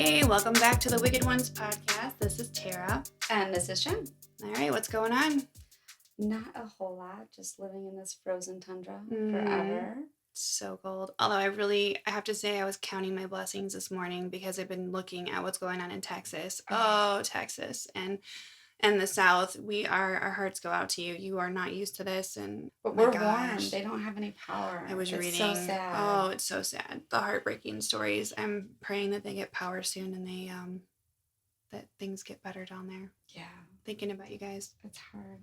Hey, welcome back to the Wicked Ones podcast. This is Tara. And this is Jen. All right, what's going on? Not a whole lot, just living in this frozen tundra forever. It's so cold. Although I have to say I was counting my blessings this morning because I've been looking at what's going on in Texas. Oh, Texas and the South. Our hearts go out to you. You are not used to this, but we're warm. They don't have any power. I was reading. So sad. Oh, it's so sad. The heartbreaking stories. I'm praying that they get power soon and they that things get better down there. Yeah. Thinking about you guys. It's hard.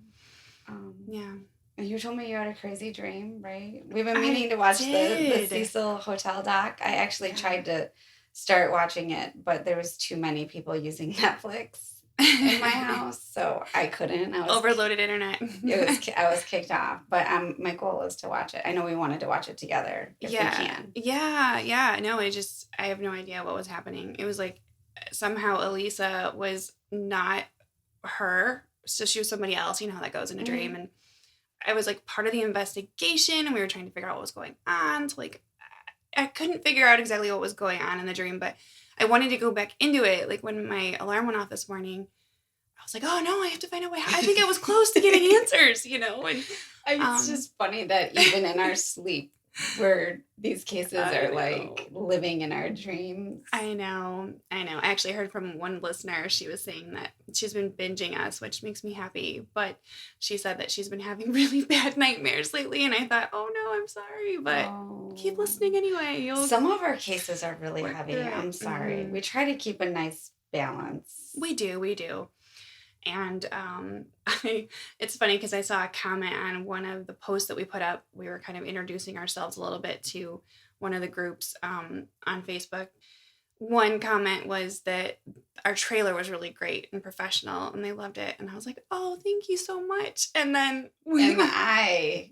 Yeah. You told me you had a crazy dream, right? We've been meaning to watch the Cecil Hotel doc. I actually tried to start watching it, but there was too many people using Netflix in my house, so I couldn't. I was overloaded internet. I was kicked off, but my goal is to watch it. I know we wanted to watch it together if we can. Yeah. No, I have no idea what was happening. It was like somehow Elisa was not her, so she was somebody else. You know how that goes in a dream, and I was like part of the investigation, and we were trying to figure out what was going on. So like, I couldn't figure out exactly what was going on in the dream, but I wanted to go back into it. Like when my alarm went off this morning, I was like, oh no, I have to find out what happened. I think I was close to getting answers, you know? And it's just funny that even in our sleep, where these cases are like living in our dreams. I know. I actually heard from one listener. She was saying that she's been binging us, which makes me happy. But she said that she's been having really bad nightmares lately. And I thought, oh no, I'm sorry. But keep listening anyway. Some of our cases are really heavy. I'm sorry. We try to keep a nice balance. We do. And it's funny because I saw a comment on one of the posts that we put up. We were kind of introducing ourselves a little bit to one of the groups on Facebook. One comment was that our trailer was really great and professional, and they loved it. And I was like, oh, thank you so much. And then I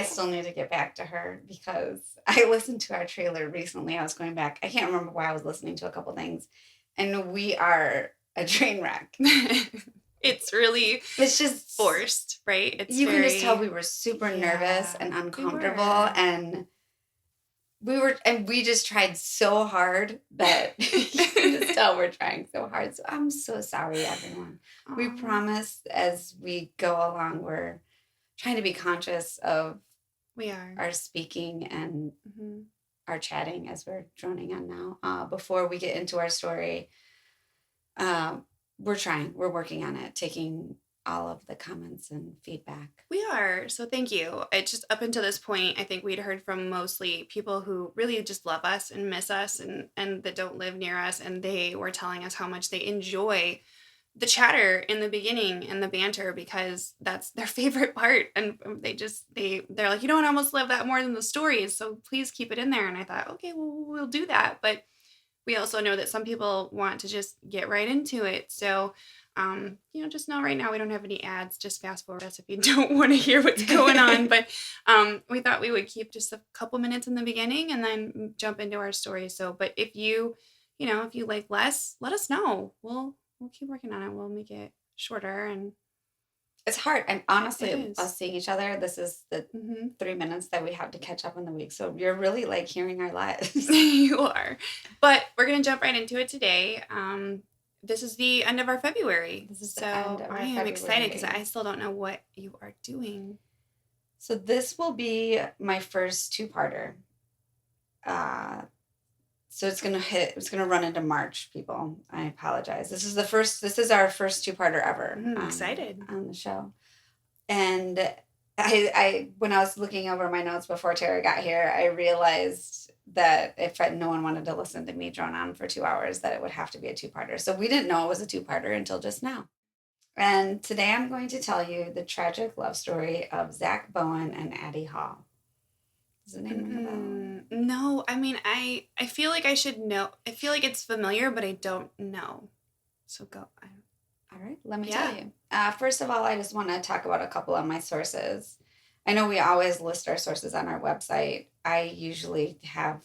still need to get back to her because I listened to our trailer recently. I was going back. I can't remember why I was listening to a couple things. And we are a train wreck. It's just forced, right? You can just tell we were super nervous and uncomfortable, and we just tried so hard that you can just tell we're trying so hard. So I'm so sorry, everyone. We promise as we go along, we're trying to be conscious of our speaking and our chatting as we're droning on now. Before we get into our story, we're working on it, taking all of the comments and feedback. We are. So thank you. It's just up until this point, I think we'd heard from mostly people who really just love us and miss us and that don't live near us. And they were telling us how much they enjoy the chatter in the beginning and the banter because that's their favorite part. And they're like, I almost love that more than the stories. So please keep it in there. And I thought, okay, well, we'll do that. But we also know that some people want to just get right into it. So, just know right now we don't have any ads. Just fast forward us if you don't want to hear what's going on. But we thought we would keep just a couple minutes in the beginning and then jump into our story. So, but if you like less, let us know. We'll keep working on it. We'll make it shorter and. It's hard. And honestly, us seeing each other, this is the 3 minutes that we have to catch up in the week. So you're really like hearing our lives. You are. But we're going to jump right into it today. This is the end of our February. I am excited because I still don't know what you are doing. So this will be my first two-parter. So it's going to run into March, people. I apologize. This is our first two-parter ever. I'm excited. On the show. And I when I was looking over my notes before Tara got here, I realized that if no one wanted to listen to me drone on for 2 hours, that it would have to be a two-parter. So we didn't know it was a two-parter until just now. And today I'm going to tell you the tragic love story of Zack Bowen and Addie Hall. Does the name ring a bell? No, I mean, I feel like I should know. I feel like it's familiar, but I don't know. So go. All right, let me tell you. First of all, I just want to talk about a couple of my sources. I know we always list our sources on our website. I usually have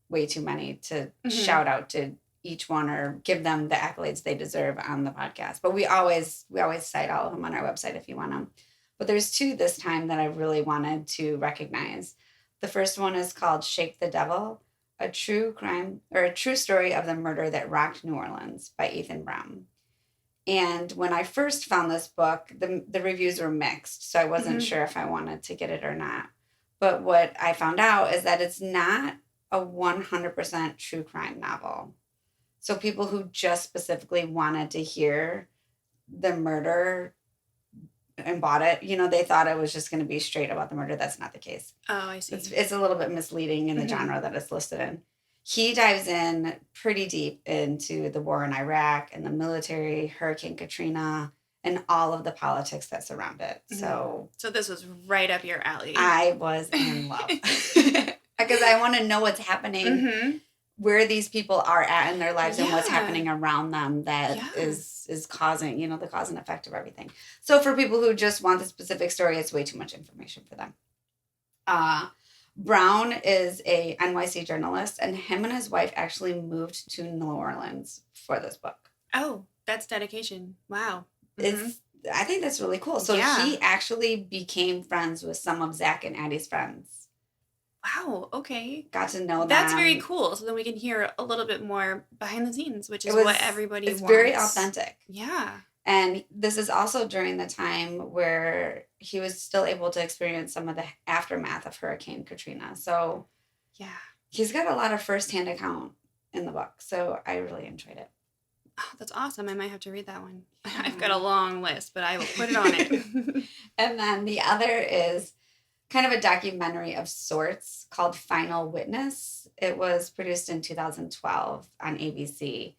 way too many to shout out to each one or give them the accolades they deserve on the podcast. But we always cite all of them on our website if you want them. But there's two this time that I really wanted to recognize. The first one is called Shake the Devil a true crime or a true story of the murder that rocked New Orleans by Ethan Brown. And when I first found this book, the reviews were mixed, so I wasn't sure if I wanted to get it or not. But what I found out is that it's not a 100% true crime novel. So people who just specifically wanted to hear the murder and bought it, they thought it was just going to be straight about the murder. That's not the case. Oh, I see. It's a little bit misleading in the genre that it's listed in. He dives in pretty deep into the war in Iraq and the military, Hurricane Katrina, and all of the politics that surround it. So this was right up your alley. I was in love because I want to know what's happening, where these people are at in their lives, and what's happening around them that is causing, the cause and effect of everything. So for people who just want the specific story, it's way too much information for them. Brown is a NYC journalist, and him and his wife actually moved to New Orleans for this book. Oh, that's dedication. Wow. I think that's really cool. So he actually became friends with some of Zack and Addie's friends. Wow, okay. Got to know them. That's very cool. So then we can hear a little bit more behind the scenes, which is what everybody wants. It's very authentic. Yeah. And this is also during the time where he was still able to experience some of the aftermath of Hurricane Katrina. So he's got a lot of firsthand account in the book. So I really enjoyed it. Oh, that's awesome. I might have to read that one. I've got a long list, but I will put it on it. And then the other is kind of a documentary of sorts called Final Witness. It was produced in 2012 on ABC.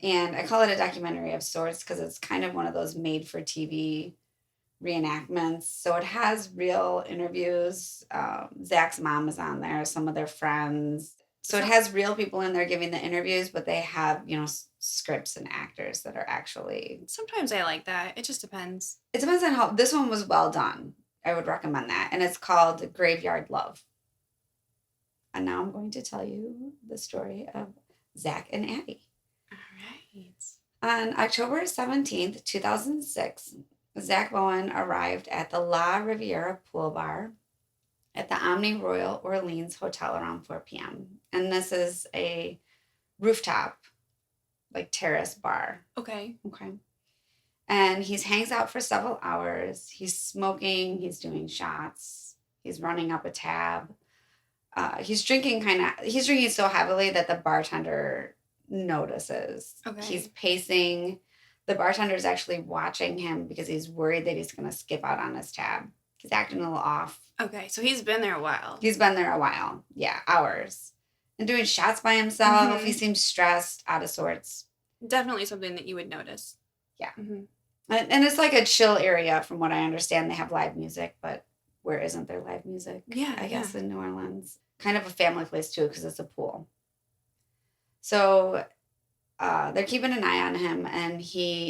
And I call it a documentary of sorts because it's kind of one of those made-for-TV reenactments. So it has real interviews. Zack's mom is on there, some of their friends. So it has real people in there giving the interviews, but they have, scripts and actors that are actually... Sometimes I like that. It just depends. It depends on how... This one was well done. I would recommend that. And it's called Graveyard Love. And now I'm going to tell you the story of Zack and Addie. On October 17th, 2006, Zack Bowen arrived at the La Riviera Pool Bar at the Omni Royal Orleans Hotel around 4 p.m. And this is a rooftop, terrace bar. Okay. And he hangs out for several hours. He's smoking. He's doing shots. He's running up a tab. He's drinking so heavily that the bartender notices. Okay. He's pacing. The bartender's actually watching him because he's worried that he's going to skip out on his tab. He's acting a little off. Okay, so he's been there a while. Yeah, hours. And doing shots by himself. He seems stressed, out of sorts. Definitely something that you would notice. Yeah. And it's like a chill area from what I understand. They have live music, but where isn't there live music? Yeah, I guess in New Orleans. Kind of a family place too because it's a pool. So they're keeping an eye on him, and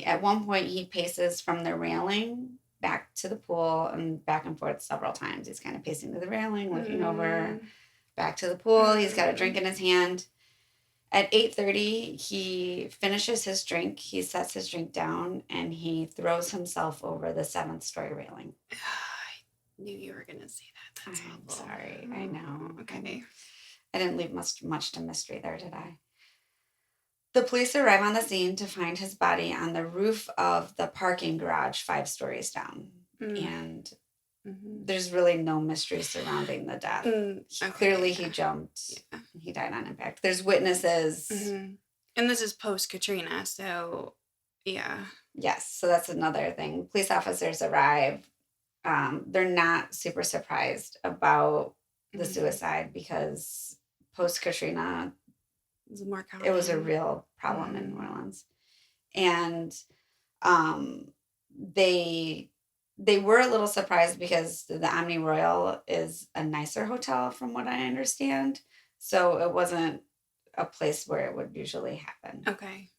at one point he paces from the railing back to the pool and back and forth several times. He's kind of pacing to the railing, looking over, back to the pool. He's got a drink in his hand. At 8:30, he finishes his drink. He sets his drink down, and he throws himself over the 7th-story railing. I knew you were going to say that. That's awful. Sorry. I know. Okay. I didn't leave much to mystery there, did I? The police arrive on the scene to find his body on the roof of the parking garage 5 stories down. And there's really no mystery surrounding the death. Clearly he jumped. Yeah. He died on impact. There's witnesses. And this is post-Katrina, so yeah. Yes, so that's another thing. Police officers arrive. They're not super surprised about the suicide because post-Katrina... It was a real problem in New Orleans. And they were a little surprised because the Omni Royal is a nicer hotel from what I understand. So it wasn't a place where it would usually happen. Okay.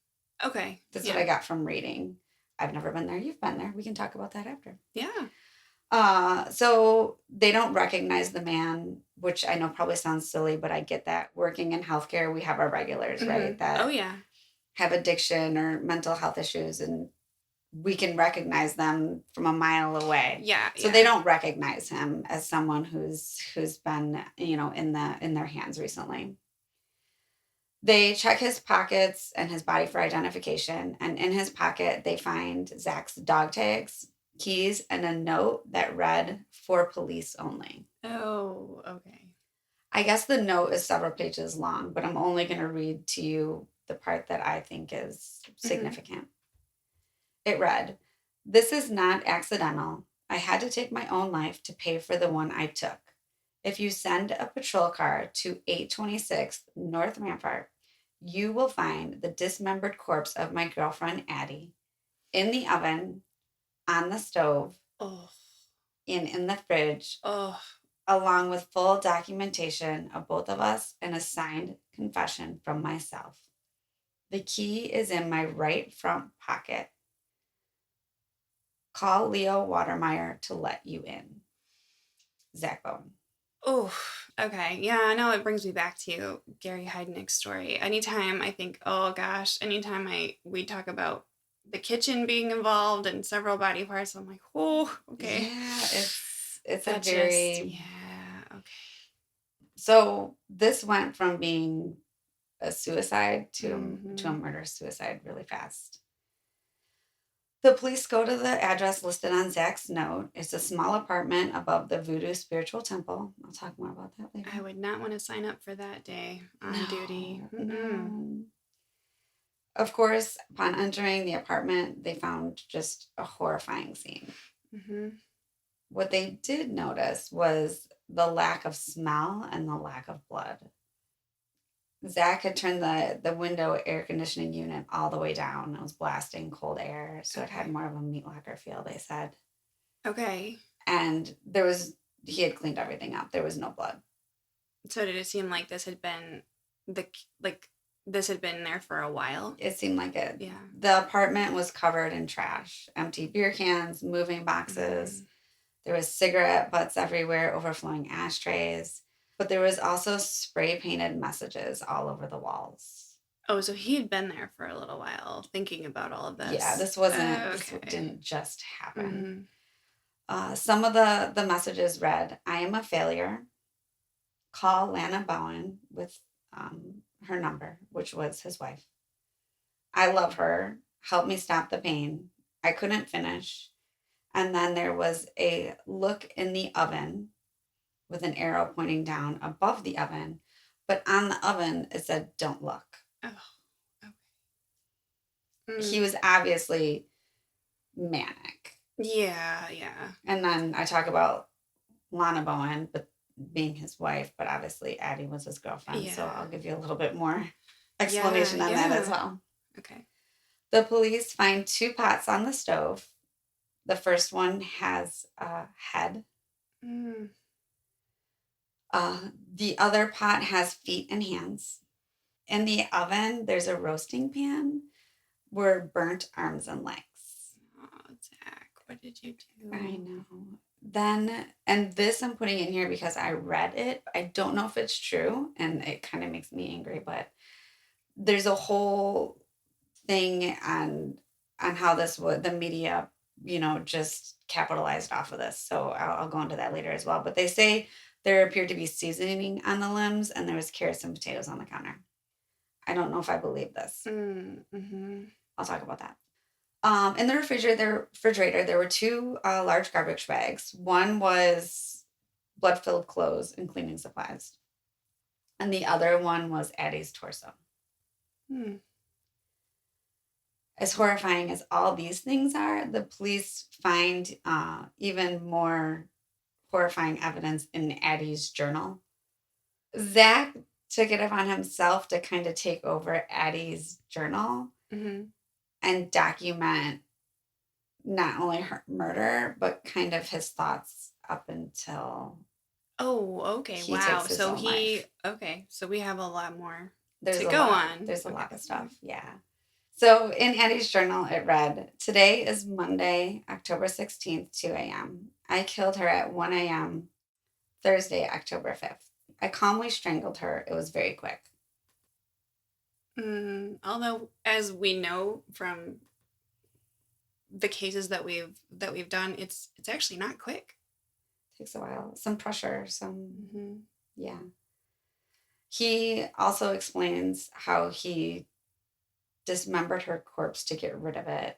That's what I got from reading. I've never been there. You've been there. We can talk about that after. Yeah. So they don't recognize the man, which I know probably sounds silly, but I get that. Working in healthcare, we have our regulars, right? That have addiction or mental health issues, and we can recognize them from a mile away. Yeah. So they don't recognize him as someone who's been, in their hands recently. They check his pockets and his body for identification. And in his pocket, they find Zach's dog tags, keys, and a note that read, "For police only." Oh, okay. I guess the note is several pages long, but I'm only going to read to you the part that I think is Mm-hmm. significant. It read, "This is not accidental. I had to take my own life to pay for the one I took. If you send a patrol car to 826 North Rampart, you will find the dismembered corpse of my girlfriend Addie in the oven, on the stove, Oh, and in the fridge, oh, along with full documentation of both of us and a signed confession from myself. The key is in my right front pocket. Call Leo Watermeyer to let you in. Zack Bowen." oh. Okay. Yeah, I know it brings me back to Gary Heidnick's story. Anytime I think, oh gosh, anytime we talk about the kitchen being involved and several body parts, I'm like, oh, okay. Yeah, it's a That just, very yeah, okay. so this went from being a suicide to a Mm-hmm. murder suicide really fast. The police go to the address listed on Zach's note. It's a small apartment above the Voodoo Spiritual Temple. I'll talk more about that later. I would not want to sign up for that day on duty. No, Mm-mm. no. Of course, upon entering the apartment, they found just a horrifying scene. Mm-hmm. What they did notice was the lack of smell and the lack of blood. Zach had turned the window air conditioning unit all the way down. It was blasting cold air, so it had Okay. more of a meat locker feel, they said. Okay. And he had cleaned everything up. There was no blood. So did it seem like the like this had been there for a while? It seemed like it. Yeah. The apartment was covered in trash, empty beer cans, moving boxes. Mm. There was cigarette butts everywhere, overflowing ashtrays. But there was also spray painted messages all over the walls. Oh, so he had been there for a little while thinking about all of Yeah, this. this Okay. didn't just happen. Mm-hmm. Some of the messages read, "I am a failure. Call Lana Bowen," with her number, which was his wife. "I love her. Help me stop the pain. I couldn't finish." And then there was a "look in the oven" with an arrow pointing down above the oven. But on the oven, it said, "Don't look." Oh, okay. He Mm. was obviously manic. Yeah, yeah. And then I talk about Lana Bowen, but being his wife, but obviously Addie was his girlfriend. So Yeah. I'll give you a little bit more Yeah, explanation on that as yeah. well. Okay. The police find two pots on the stove. The first one has a head. Mm. The other pot has feet and hands. In the oven, there's a roasting pan were burnt arms and legs. Oh, Zach, what did you I do? know. Then, and this I'm putting in here because I read it. I don't know if it's true, and it kind of makes me angry, but there's a whole thing on how this would the media, just capitalized off of this. So I'll go into that later as well. But they say there appeared to be seasoning on the limbs, and there was carrots and potatoes on the counter. I don't know if I believe this. Mm-hmm. I'll talk about that. In the refrigerator, there were two large garbage bags. One was blood-filled clothes and cleaning supplies, and the other one was Addie's torso. Mm. As horrifying as all these things are, the police find even more horrifying evidence in Addie's journal. Zach took it upon himself to kind of take over Addie's journal Mm-hmm. and document not only her murder, but kind of his thoughts up until Oh, okay. he Wow. takes his So own life. okay. So we have a lot more There's to a go lot. on. There's a Okay. lot of stuff. Yeah. So in Addie's journal, it read, "Today is Monday, October 16th, 2 a.m. I killed her at 1 a.m. Thursday, October 5th. I calmly strangled her. It was very quick." Although, as we know from the cases that we've done, it's actually not quick. Takes a while. Some pressure, Mm-hmm. yeah. He also explains how he dismembered her corpse to get rid of it.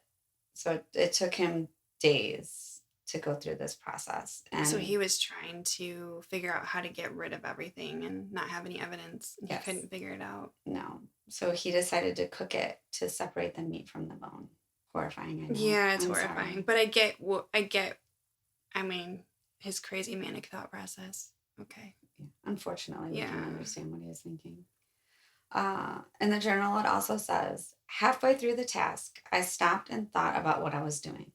So it took him days to go through this process. So And he was trying to figure out how to get rid of everything and not have any evidence. And yes, he couldn't figure it out. no. So he decided to cook it to separate the meat from the bone. Horrifying, I know. Yeah, it's I'm horrifying. sorry. But I get, I mean, his crazy manic thought process. Okay. Yeah. Unfortunately, we Yeah. can understand what he was thinking. In the journal, it also says, halfway through the task, I stopped and thought about what I was doing.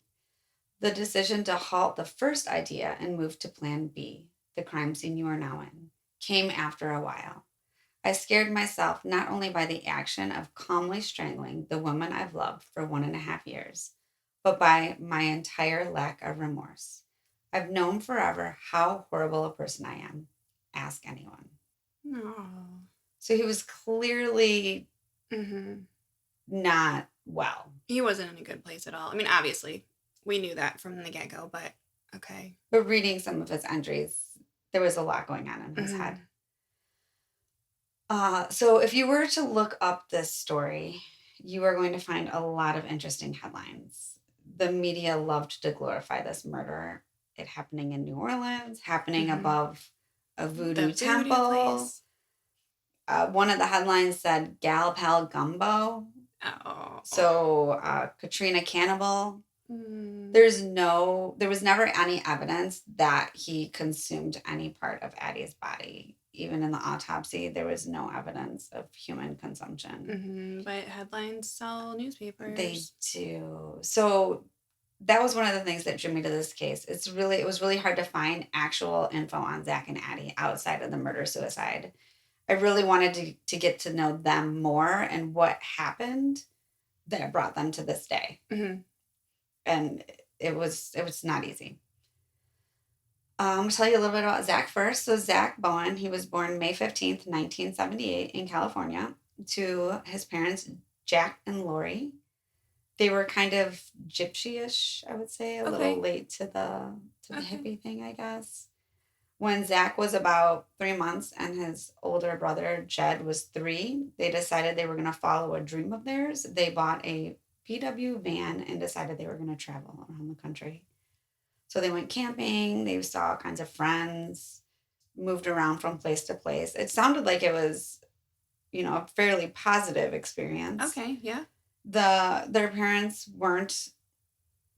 The decision to halt the first idea and move to plan B, the crime scene you are now in, came after a while. I scared myself not only by the action of calmly strangling the woman I've loved for 1.5 years, but by my entire lack of remorse. I've known forever how horrible a person I am. Ask anyone. Oh. So he was clearly not well. He wasn't in a good place at all. I mean, obviously, we knew that from the get-go, but okay. But reading some of his entries, there was a lot going on in his head. So if you were to look up this story, you are going to find a lot of interesting headlines. The media loved to glorify this murder. It happening in New Orleans, happening above a voodoo temple. One of the headlines said Gal Pal Gumbo. Oh. So Katrina Cannibal. There was never any evidence that he consumed any part of Addie's body. Even in the autopsy, there was no evidence of human consumption. But headlines sell newspapers. They do. So that was one of the things that drew me to this case. It was really hard to find actual info on Zack and Addie outside of the murder-suicide. I really wanted to get to know them more and what happened that brought them to this day. And it was not easy. I'm going to tell you a little bit about Zack first. So Zack Bowen, he was born May 15th, 1978 in California to his parents, Jack and Lori. They were kind of gypsy-ish, I would say, a little late to the hippie thing, I guess. When Zack was about 3 months and his older brother, Jed, was 3, they decided they were going to follow a dream of theirs. They bought a VW van and decided they were going to travel around the country. So they went camping, they saw all kinds of friends, moved around from place to place. It sounded like it was, a fairly positive experience. Okay, yeah. Their parents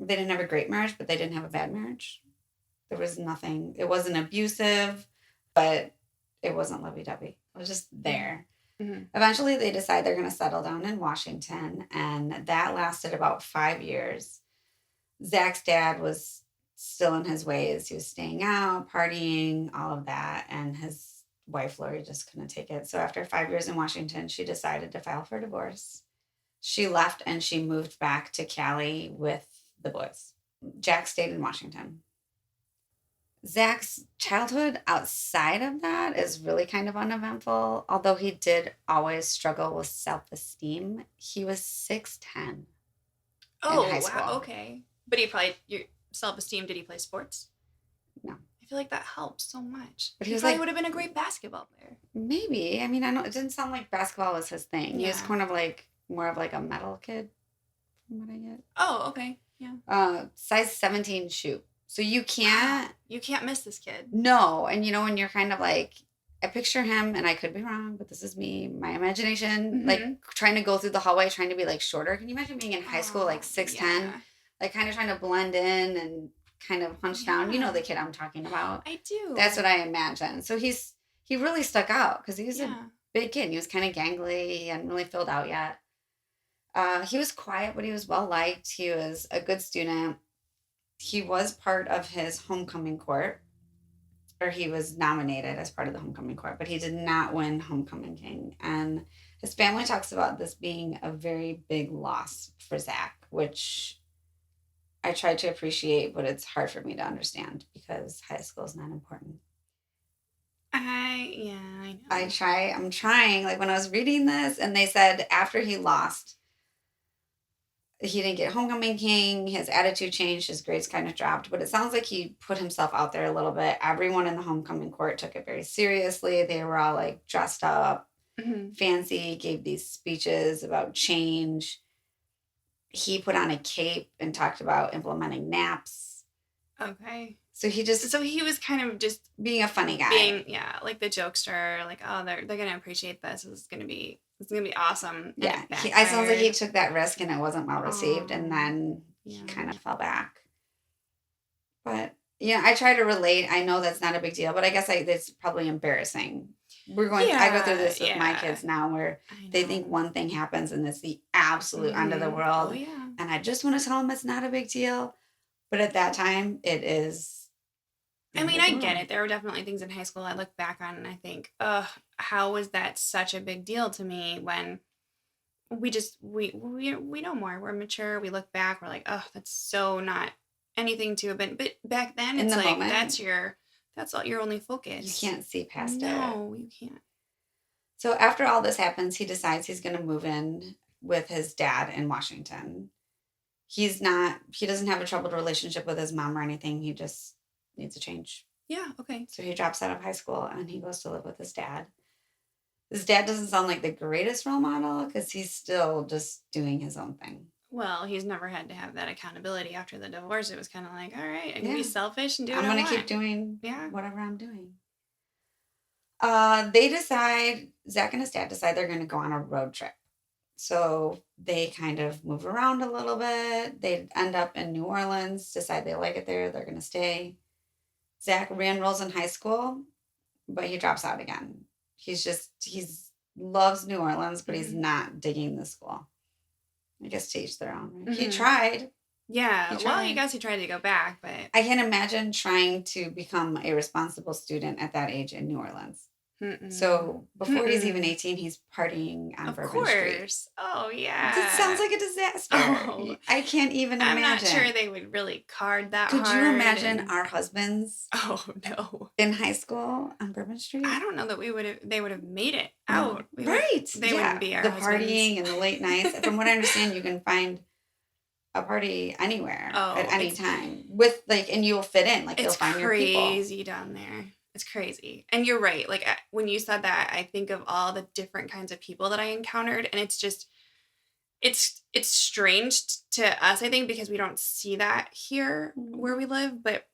they didn't have a great marriage, but they didn't have a bad marriage. There was nothing, it wasn't abusive, but it wasn't lovey-dovey. It was just there. Eventually, they decide they're going to settle down in Washington, and that lasted about 5 years. Zack's dad was still in his ways. He was staying out, partying, all of that, and his wife, Lori, just couldn't take it. So after 5 years in Washington, she decided to file for divorce. She left, and she moved back to Cali with the boys. Jack stayed in Washington. Zack's childhood outside of that is really kind of uneventful, although he did always struggle with self-esteem. He was 6'10" in high school. Wow, okay. But your self-esteem, did he play sports? No. I feel like that helps so much. But he probably would have been a great basketball player. Maybe. I mean, I know it didn't sound like basketball was his thing. Yeah. He was kind of more of a metal kid, from what I get. Oh, okay. Yeah. Size 17 shoe. So you can't... Wow. You can't miss this kid. No. And when you're kind of I picture him, and I could be wrong, but this is me, my imagination, trying to go through the hallway, trying to be shorter. Can you imagine being in high school, 6'10", kind of trying to blend in and kind of hunch down? You know the kid I'm talking about. I do. That's what I imagine. So he really stuck out because he was a big kid. He was kind of gangly. He hadn't really filled out yet. He was quiet, but he was well-liked. He was a good student. He was part of his homecoming court, or he was nominated as part of the homecoming court, but he did not win homecoming king. And his family talks about this being a very big loss for Zack, which I try to appreciate, but it's hard for me to understand because high school is not important. I know. I'm trying. When I was reading this, and they said after he lost, he didn't get homecoming king. His attitude changed. His grades kind of dropped. But it sounds like he put himself out there a little bit. Everyone in the homecoming court took it very seriously. They were all like dressed up, fancy, gave these speeches about change. He put on a cape and talked about implementing naps. Okay. So he was kind of just being a funny guy. Like the jokester, like, oh, they're gonna appreciate this. It's gonna be awesome. Yeah, it sounds like he took that risk and it wasn't well received, and then he kind of fell back. But I try to relate. I know that's not a big deal, but I guess it's probably embarrassing. I go through this with my kids now, where they think one thing happens and it's the absolute end of the world. Oh, yeah. And I just want to tell them it's not a big deal, but at that time, it is. I mean, I get it. There were definitely things in high school I look back on and I think, how was that such a big deal to me when we know more. We're mature. We look back. We're like, oh, that's so not anything to have been. But back then, it's like, moment, that's all your only focus. You can't see past it. No, you can't. So after all this happens, he decides he's going to move in with his dad in Washington. He doesn't have a troubled relationship with his mom or anything. He just needs a change. Yeah, okay. So he drops out of high school and he goes to live with his dad. His dad doesn't sound like the greatest role model because he's still just doing his own thing. Well, he's never had to have that accountability after the divorce. It was kind of like, all right, I can be selfish and do what I want. I'm going to keep doing whatever I'm doing. Zack and his dad decide they're going to go on a road trip. So they kind of move around a little bit. They end up in New Orleans, decide they like it there. They're going to stay. Zack re-enrolls in high school, but he drops out again. He loves New Orleans, but he's not digging the school. I guess to each their own. Right? Mm-hmm. He tried. Yeah. Well, I guess he tried to go back, but I can't imagine trying to become a responsible student at that age in New Orleans. Mm-mm. So before he's even 18, he's partying on Bourbon Street. Of course. Oh, yeah. It sounds like a disaster. Oh, I can't even imagine. I'm not sure they would really card that hard. Could you imagine our husbands? Oh, no. In high school on Bourbon Street? I don't know that they would have made it out. Right. They wouldn't be our husbands. The partying and the late nights. From what I understand, you can find a party anywhere at any time. And you'll fit in. You'll find your people. It's crazy down there. It's crazy. And you're right. Like, when you said that, I think of all the different kinds of people that I encountered. And it's just, it's strange to us, I think, because we don't see that here where we live. But,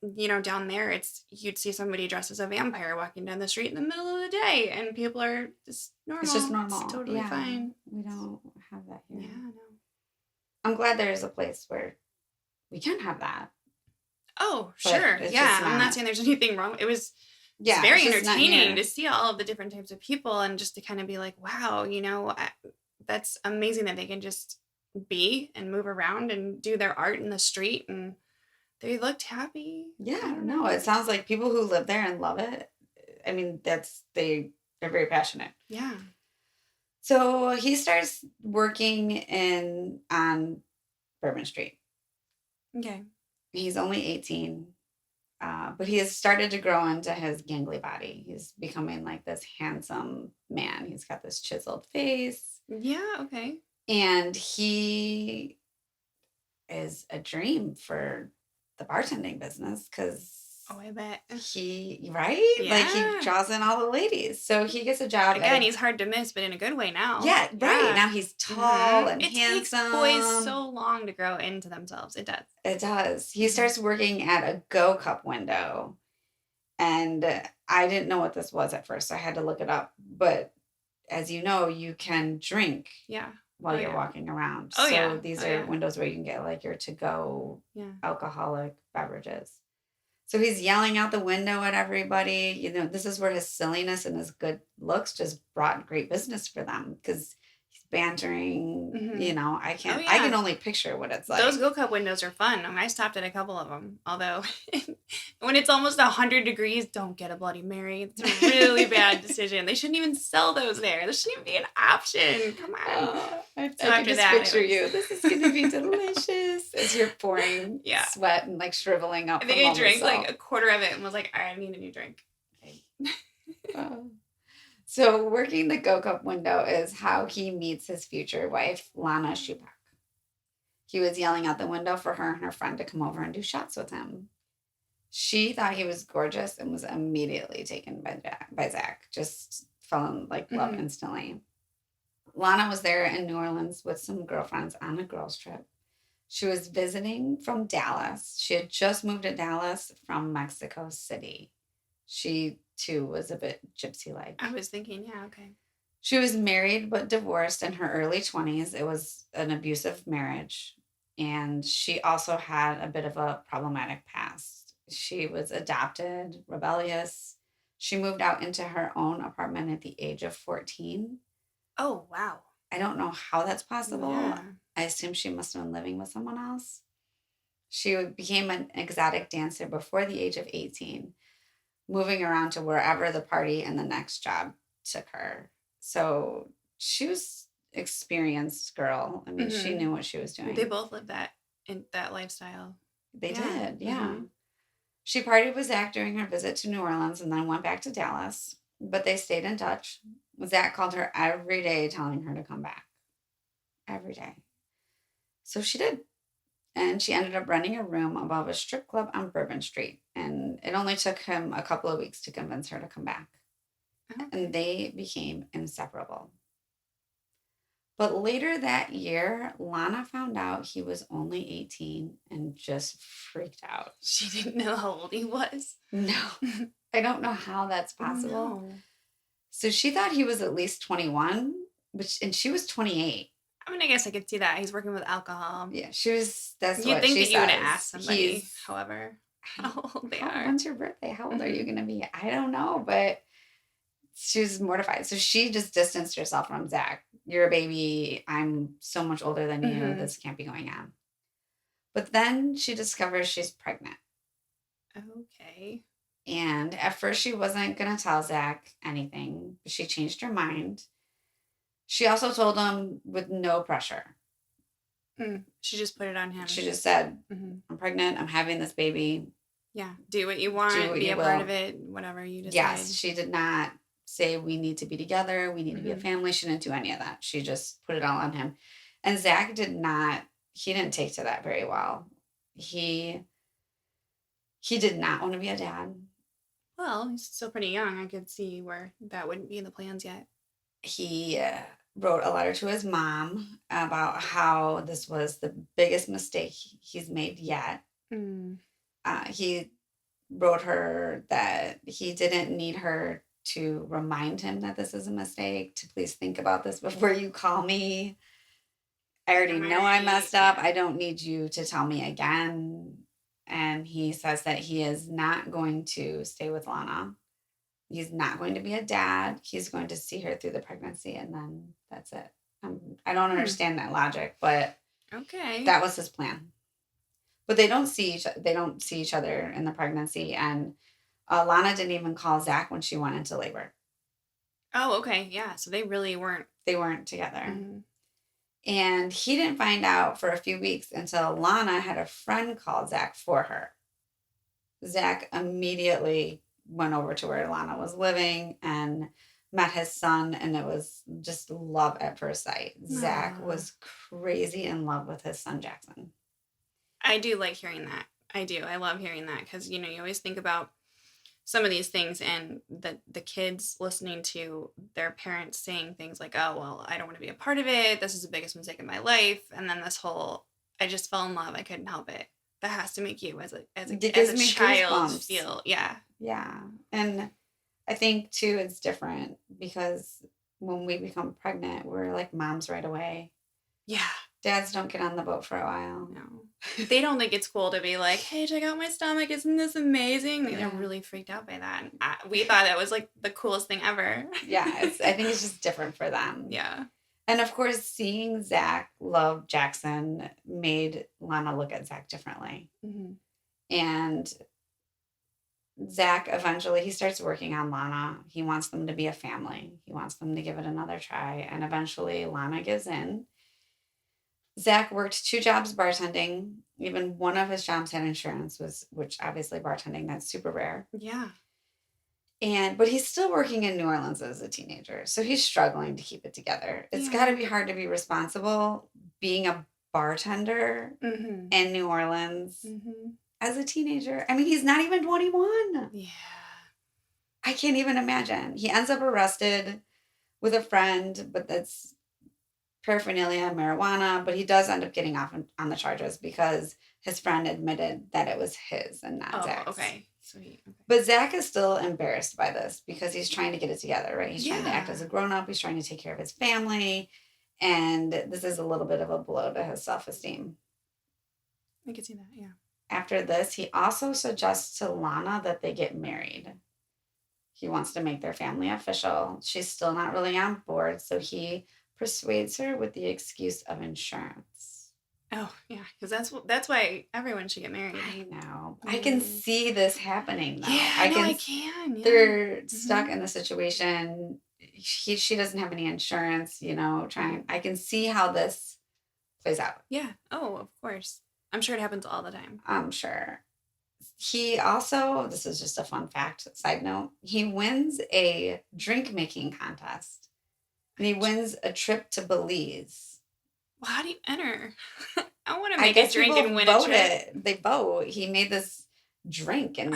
down there, you'd see somebody dressed as a vampire walking down the street in the middle of the day. And people are just normal. It's just normal. It's totally fine. We don't have that here. Yeah, no. I'm glad there's a place where we can have that. Oh, sure. Yeah. I'm not saying there's anything wrong. It's very entertaining to see all of the different types of people and just to kind of be like, wow, that's amazing that they can just be and move around and do their art in the street and they looked happy. Yeah, no, it sounds like people who live there and love it. I mean, they're very passionate. Yeah. So he starts working on Bourbon Street. Okay. He's only 18. But he has started to grow into his gangly body. He's becoming like this handsome man. He's got this chiseled face. Yeah, okay. And he is a dream for the bartending business because I bet. Right? Yeah. Like he draws in all the ladies. So he gets a job. Again, he's hard to miss, but in a good way now. Yeah, right. Now he's tall and handsome. It takes boys so long to grow into themselves. It does. It does. He starts working at a Go Cup window. And I didn't know what this was at first. So I had to look it up. But as you know, you can drink while you're walking around. So these are windows where you can get like your to-go alcoholic beverages. So he's yelling out the window at everybody. This is where his silliness and his good looks just brought great business for them because he's bantering. Mm-hmm. I can only picture what it's like. Those Go Cup windows are fun. I stopped at a couple of them. Although when it's almost 100 degrees, don't get a Bloody Mary. It's a really bad decision. They shouldn't even sell those there. This shouldn't even be an option. Come on. I can just picture you. This is going to be delicious as you're pouring sweat and like shriveling up. I think I drank like a quarter of it and was like, I need a new drink. So working the Go Cup window is how he meets his future wife, Lana Shupak. He was yelling out the window for her and her friend to come over and do shots with him. She thought he was gorgeous and was immediately taken by Zack. Just fell in love instantly. Lana was there in New Orleans with some girlfriends on a girls' trip. She was visiting from Dallas. She had just moved to Dallas from Mexico City. She, too, was a bit gypsy-like. I was thinking, yeah, okay. She was married but divorced in her early 20s. It was an abusive marriage. And she also had a bit of a problematic past. She was adopted, rebellious. She moved out into her own apartment at the age of 14. Oh, wow. I don't know how that's possible. Yeah. I assume she must have been living with someone else. She became an exotic dancer before the age of 18, moving around to wherever the party and the next job took her. So she was experienced girl. I mean, she knew what she was doing. They both lived that lifestyle. They did, yeah. She partied with Zack during her visit to New Orleans and then went back to Dallas, but they stayed in touch. Zack called her every day telling her to come back. Every day. So she did. And she ended up renting a room above a strip club on Bourbon Street. And it only took him a couple of weeks to convince her to come back. Okay. And they became inseparable. But later that year, Lana found out he was only 18 and just freaked out. She didn't know how old he was? No. I don't know how that's possible. No. So she thought he was at least 21, and she was 28. I mean, I guess I could see that. He's working with alcohol. Yeah, she was, that's You'd what think she that you would ask somebody, however, how old they are. When's your birthday? How old are you going to be? I don't know, but she was mortified. So she just distanced herself from Zack. You're a baby. I'm so much older than you. This can't be going on. But then she discovers she's pregnant. Okay. And at first she wasn't going to tell Zack anything, but she changed her mind. She also told him with no pressure. She just put it on him. She just said, I'm pregnant. I'm having this baby. Yeah. Do what you want. Be a part of it. Whatever you decide. Yes. She did not say we need to be together. We need to be a family. She didn't do any of that. She just put it all on him. And Zack he didn't take to that very well. He did not want to be a dad. Well, he's still pretty young. I could see where that wouldn't be in the plans yet. He wrote a letter to his mom about how this was the biggest mistake he's made yet. He wrote her that he didn't need her to remind him that this is a mistake, to please think about this before you call me. I already know I messed up. I don't need you to tell me again. And he says that he is not going to stay with Lana. He's not going to be a dad. He's going to see her through the pregnancy, and then that's it. I don't understand that logic, but okay, that was his plan. But they don't see each other in the pregnancy, and Lana didn't even call Zack when she went into labor. Oh, okay, yeah. So they really weren't. They weren't together. And he didn't find out for a few weeks until Lana had a friend call Zack for her. Zack immediately went over to where Lana was living and met his son, and it was just love at first sight. Zack was crazy in love with his son, Jackson. I do like hearing that. I do. I love hearing that because, you always think about some of these things and the kids listening to their parents saying things like, oh, well, I don't want to be a part of it. This is the biggest mistake in my life. And then this whole, I just fell in love. I couldn't help it. That has to make you as a child feel. Yeah. Yeah. And I think too, it's different because when we become pregnant, we're like moms right away. Yeah. Dads don't get on the boat for a while. No. They don't think it's cool to be like, hey, check out my stomach. Isn't this amazing? They're really freaked out by that. We thought that was like the coolest thing ever. Yeah. I think it's just different for them. Yeah. And of course, seeing Zack love Jackson made Lana look at Zack differently. And Zack eventually, he starts working on Lana. He wants them to be a family. He wants them to give it another try. And eventually Lana gives in. Zack worked 2 jobs bartending. Even one of his jobs had insurance, which obviously bartending, that's super rare. Yeah. But he's still working in New Orleans as a teenager. So he's struggling to keep it together. It's got to be hard to be responsible being a bartender Mm-hmm. in New Orleans Mm-hmm. as a teenager. I mean, he's not even 21. Yeah. I can't even imagine. He ends up arrested with a friend, but that's paraphernalia, marijuana, but he does end up getting off on the charges because his friend admitted that it was his and not Oh, Zach's. okay. Sweet. Okay. But Zach is still embarrassed by this because he's trying to get it together, right? He's trying to act Yeah. as a grown-up. He's trying to take care of his family. And this is a little bit of a blow to his self-esteem. I can see that, yeah. After this, he also suggests to Lana that they get married. He wants to make their family official. She's still not really on board, so he persuades her with the excuse of insurance. Oh, yeah, because that's why everyone should get married. I know. I can see this happening, though. Yeah, I can. Yeah. They're stuck in the situation. She doesn't have any insurance, I can see how this plays out. Yeah. Oh, of course. I'm sure it happens all the time. I'm sure. He also, this is just a fun fact, side note, he wins a drink making contest. And he wins a trip to Belize. Well, how do you enter? I want to I make guess a drink people and win a vote trip. it. They vote. He made this drink and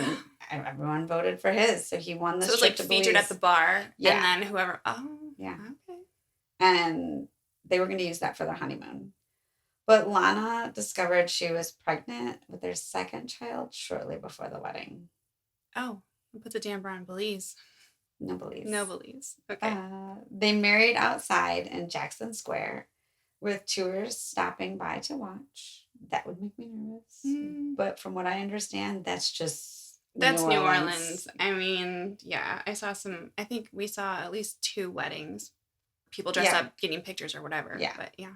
everyone voted for his. So he won this So it's trip like to featured Belize. at the bar. Yeah. And then whoever. Oh. Yeah. Okay. And they were going to use that for their honeymoon. But Lana discovered she was pregnant with their second child shortly before the wedding. Oh, it puts a damper on Belize. No Belize. No Belize. Okay. They married outside in Jackson Square with tourists stopping by to watch. That would make me nervous. But from what I understand, that's just That's New Orleans. I mean, yeah, I think we saw at least 2 weddings. People dress up getting pictures or whatever. Yeah. But yeah.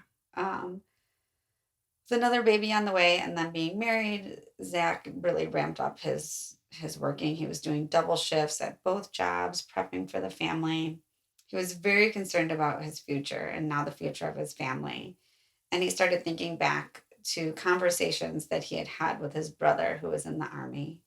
With another baby on the way and then being married, Zach really ramped up his working. He was doing double shifts at both jobs, prepping for the family. He was very concerned about his future and now the future of his family. And he started thinking back to conversations that he had had with his brother who was in the Army.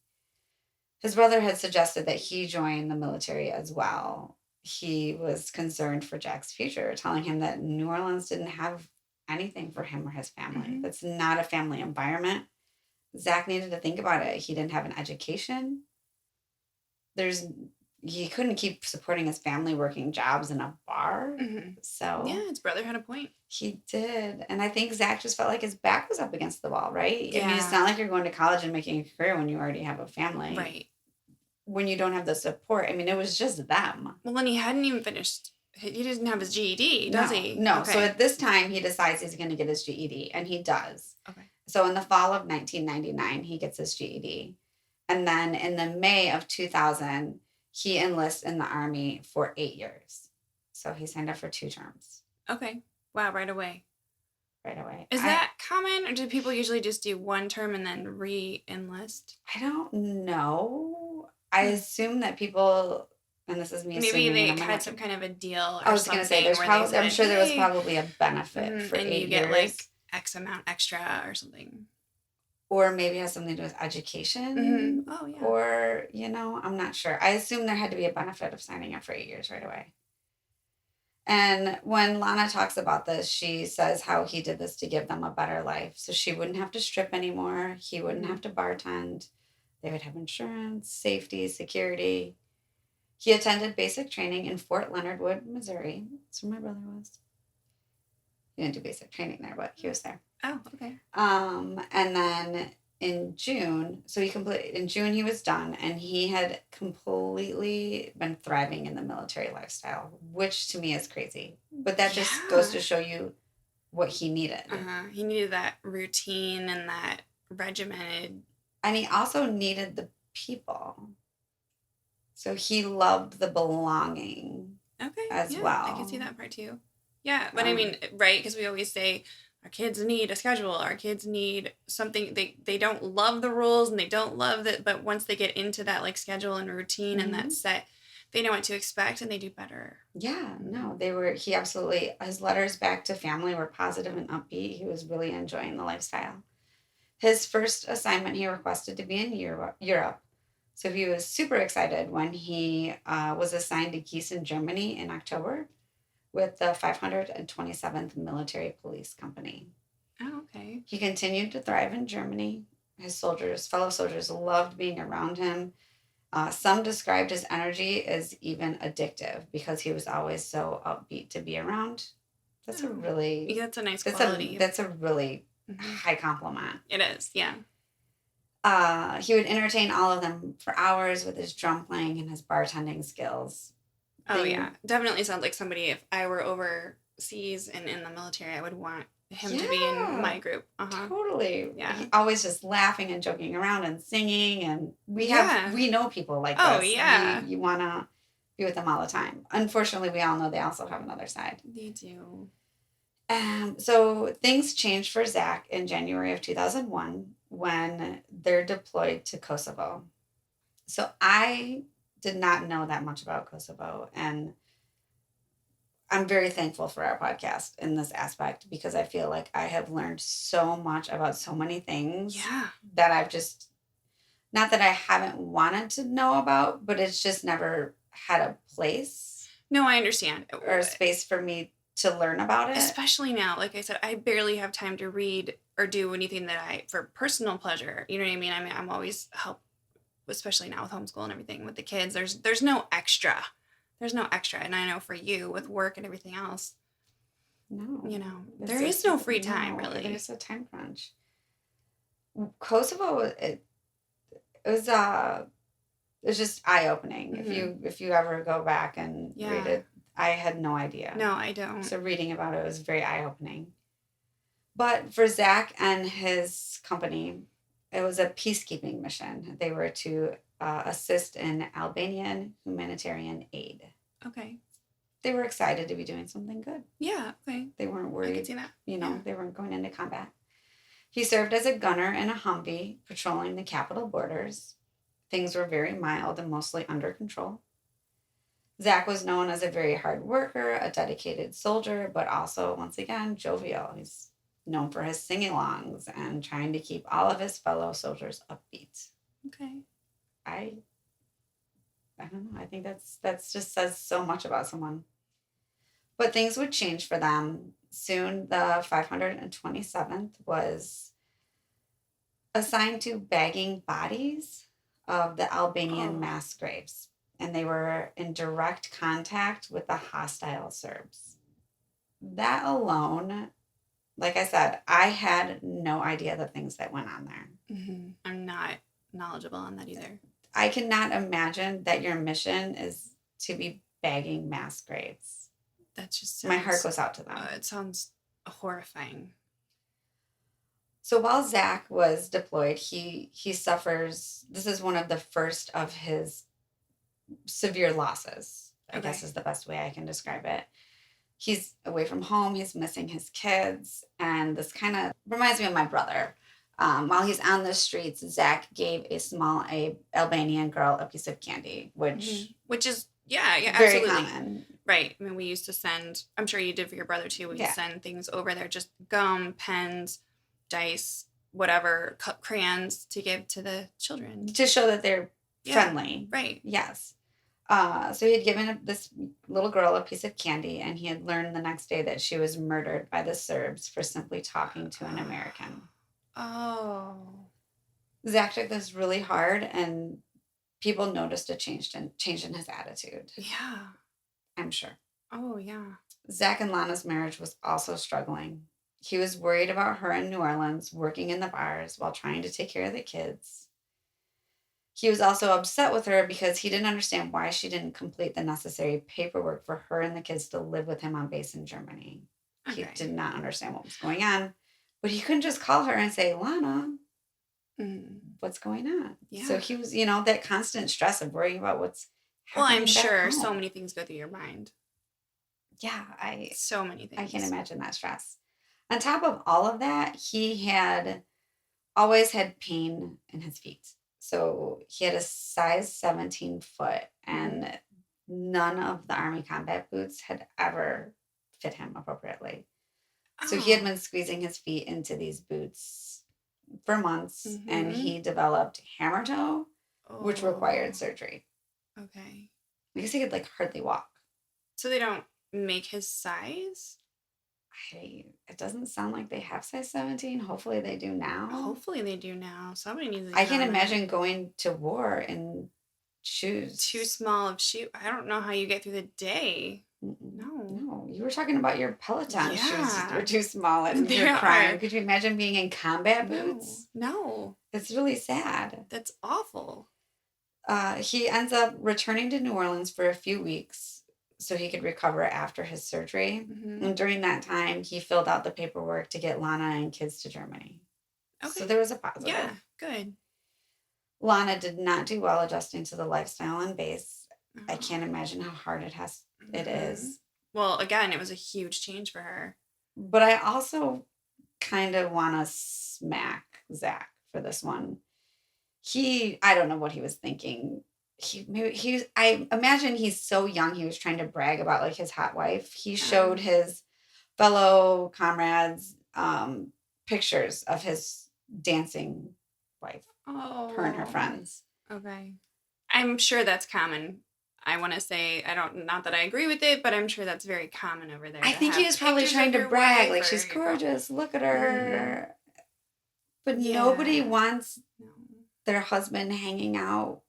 His brother had suggested that he join the military as well. He was concerned for Jack's future, telling him that New Orleans didn't have anything for him or his family. Mm-hmm. That's not a family environment. Zach needed to think about it. He didn't have an education. He couldn't keep supporting his family working jobs in a bar. Mm-hmm. So yeah, his brother had a point. He did. And I think Zach just felt like his back was up against the wall, right? Yeah. I mean, it's not like you're going to college and making a career when you already have a family. Right. When you don't have the support. I mean, it was just them. Well, then he hadn't even finished. He doesn't have his GED, does he? No. Okay. So at this time, he decides he's going to get his GED, and he does. Okay. So in the fall of 1999, he gets his GED. And then in the May of 2000, he enlists in the Army for 8 years. So he signed up for 2 terms. Okay. Wow, right away. Right away. Is that common, or do people usually just do 1 term and then re-enlist? I don't know. I assume that people, and this is me maybe assuming, they had some kind of a deal or I was going to say, I'm sure there was probably a benefit for 8 years. And you get like X amount extra or something. Or maybe it has something to do with education. Mm-hmm. Oh, yeah. Or, I'm not sure. I assume there had to be a benefit of signing up for 8 years right away. And when Lana talks about this, she says how he did this to give them a better life. So she wouldn't have to strip anymore. He wouldn't have to bartend. They would have insurance, safety, security. He attended basic training in Fort Leonard Wood, Missouri. That's where my brother was. He didn't do basic training there, but he was there. Oh, okay. And then in June he was done, and he had completely been thriving in the military lifestyle, which to me is crazy. But that just goes to show you what he needed. He needed that routine and that regimented. And he also needed the people. So he loved the belonging as well. I can see that part too. Yeah, but I mean, right, because we always say our kids need a schedule. Our kids need something. They don't love the rules and they don't love that, but once they get into that like schedule and routine and that set, they know what to expect and they do better. Yeah, no, his letters back to family were positive and upbeat. He was really enjoying the lifestyle. His first assignment, he requested to be in Europe. So he was super excited when he was assigned to Gießen, Germany in October with the 527th Military Police Company. Oh, okay. He continued to thrive in Germany. His fellow soldiers loved being around him. Some described his energy as even addictive because he was always so upbeat to be around. That's a Oh, really yeah, that's a nice that's a quality. that's a really Mhm. high compliment. It is, yeah. He would entertain all of them for hours with his drum playing and his bartending skills. Oh, Thing, yeah. Definitely sounds like somebody, if I were overseas and in the military, I would want him to be in yeah, my group. Uh-huh. totally. Yeah. He always just laughing and joking around and singing, and Yeah. we know people like Oh, this. yeah. You want to be with them all the time. Unfortunately, we all know they also have another side. They do. So things changed for Zack in January of 2001 when they're deployed to Kosovo. So I did not know that much about Kosovo, and I'm very thankful for our podcast in this aspect because I feel like I have learned so much about so many things Yeah. that I've just, not that I haven't wanted to know about, but it's just never had a place No, I understand. or a space for me to learn about it. Especially now, like I said, I barely have time to read or do anything that for personal pleasure. You know what I mean? I mean, I'm always especially now with homeschool and everything with the kids. There's no extra. There's no extra. And I know for you with work and everything else, No, there is no free time no, really. there's a time crunch. Kosovo, it was just eye opening. Mm-hmm. If you ever go back and read Yeah. it, I had no idea. No, I don't. So reading about it was very eye opening. But for Zack and his company, it was a peacekeeping mission. They were to assist in Albanian humanitarian aid. Okay. They were excited to be doing something good. Yeah. Okay. They weren't I could worried. see that. They weren't going into combat. He served as a gunner in a Humvee, patrolling the capital borders. Things were very mild and mostly under control. Zack was known as a very hard worker, a dedicated soldier, but also, once again, jovial. He's known for his sing-alongs and trying to keep all of his fellow soldiers upbeat. Okay. I don't know. I think that's just says so much about someone. But things would change for them. Soon the 527th was assigned to bagging bodies of the Albanian Oh. mass graves, and they were in direct contact with the hostile Serbs. That alone, like I said, I had no idea the things that went on there. Mm-hmm. I'm not knowledgeable on that either. I cannot imagine that your mission is to be bagging mass graves. That just My heart goes out to them. It sounds horrifying. So while Zack was deployed, he suffers. This is one of the first of his severe losses, I guess is the best way I can describe it. He's away from home, he's missing his kids, and this kind of reminds me of my brother. While he's on the streets, Zack gave a small Albanian girl a piece of candy, which is yeah, very absolutely common. Right. I mean, we used to send. I'm sure you did for your brother too. We send things over there, just gum, pens, dice, whatever, crayons to give to the children to show that they're friendly. Right. Yes. So he had given this little girl a piece of candy, and he had learned the next day that she was murdered by the Serbs for simply talking to an American. Oh. Zack took this really hard, and people noticed a change in his attitude. Yeah. I'm sure. Oh, yeah. Zack and Lana's marriage was also struggling. He was worried about her in New Orleans, working in the bars while trying to take care of the kids. He was also upset with her because he didn't understand why she didn't complete the necessary paperwork for her and the kids to live with him on base in Germany. Okay. He did not understand what was going on, but he couldn't just call her and say, Lana, what's going on? Yeah. So he was, that constant stress of worrying about what's happening. Well, I'm sure so many things go through your mind. Yeah, so many things. I can't imagine that stress. On top of all of that, he had always had pain in his feet. So he had a size 17 foot, and none of the Army combat boots had ever fit him appropriately. Oh. So he had been squeezing his feet into these boots for months, and he developed hammer toe, which required surgery. Okay. Because he could hardly walk. So they don't make his size? It doesn't sound like they have size 17. Hopefully they do now. Hopefully they do now. Somebody needs to I can imagine going to war in shoes. Too small of shoe. I don't know how you get through the day. No. You were talking about your Peloton shoes. You're too small and They you're crying. are. Could you imagine being in combat boots? No. It's really sad. That's awful. He ends up returning to New Orleans for a few weeks so he could recover after his surgery. Mm-hmm. And during that time, he filled out the paperwork to get Lana and kids to Germany. Okay. So there was a positive. Yeah, good. Lana did not do well adjusting to the lifestyle on base. I can't imagine how hard it is. Well, again, it was a huge change for her. But I also kind of want to smack Zack for this one. I don't know what he was thinking. I imagine he's so young. He was trying to brag about like his hot wife. He showed his fellow comrades pictures of his dancing wife. Oh, her and her friends. Okay, I'm sure that's common. I want to say not that I agree with it, but I'm sure that's very common over there. I think he was probably trying to brag, like she's gorgeous. Look at her. Mm-hmm. But nobody wants their husband hanging out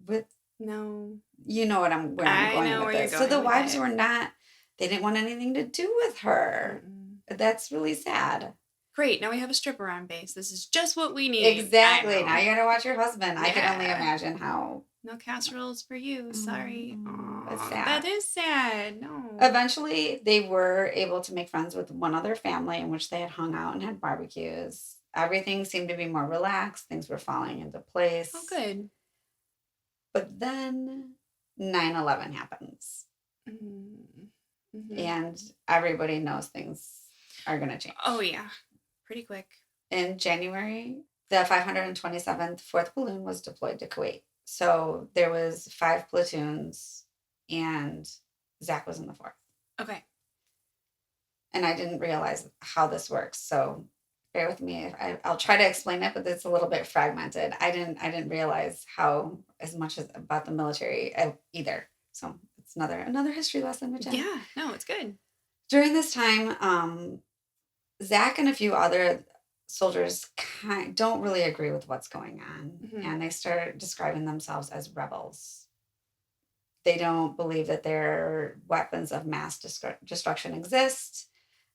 with. No. You know where I'm going with this. So the wives were not. They didn't want anything to do with her. Mm-hmm. That's really sad. Great. Now we have a stripper on base. This is just what we need. Exactly. Now you gotta watch your husband. Yeah. I can only imagine how. No casseroles for you. Sorry. That's sad. That is sad. No. Eventually, they were able to make friends with one other family in which they had hung out and had barbecues. Everything seemed to be more relaxed. Things were falling into place. Oh, good. But then 9/11 happens. Mm-hmm. And everybody knows things are going to change. Oh, yeah. Pretty quick. In January, the 527th 4th Platoon was deployed to Kuwait. So there was 5 platoons, and Zack was in the 4th. Okay. And I didn't realize how this works. So bear with me. I'll try to explain it, but it's a little bit fragmented. I didn't realize how as much as about the military either. So it's another history lesson. Yeah. No, it's good. During this time, Zack and a few other soldiers don't really agree with what's going on. Mm-hmm. And they start describing themselves as rebels. They don't believe that their weapons of mass destruction exist.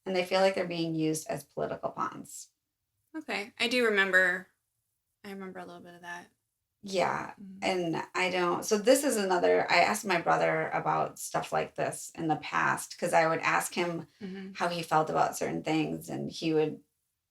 And they feel like they're being used as political pawns. Okay. I remember a little bit of that. Yeah. Mm-hmm. And so this is I asked my brother about stuff like this in the past, because I would ask him how he felt about certain things, and he would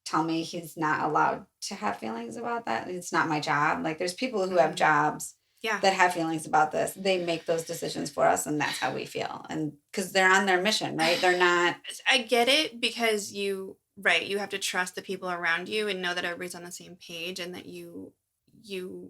tell me he's not allowed to have feelings about that. It's not my job. Like there's people who have jobs that have feelings about this. They make those decisions for us, and that's how we feel. And because they're on their mission, right? They're not. I get it, because you have to trust the people around you and know that everybody's on the same page, and that you know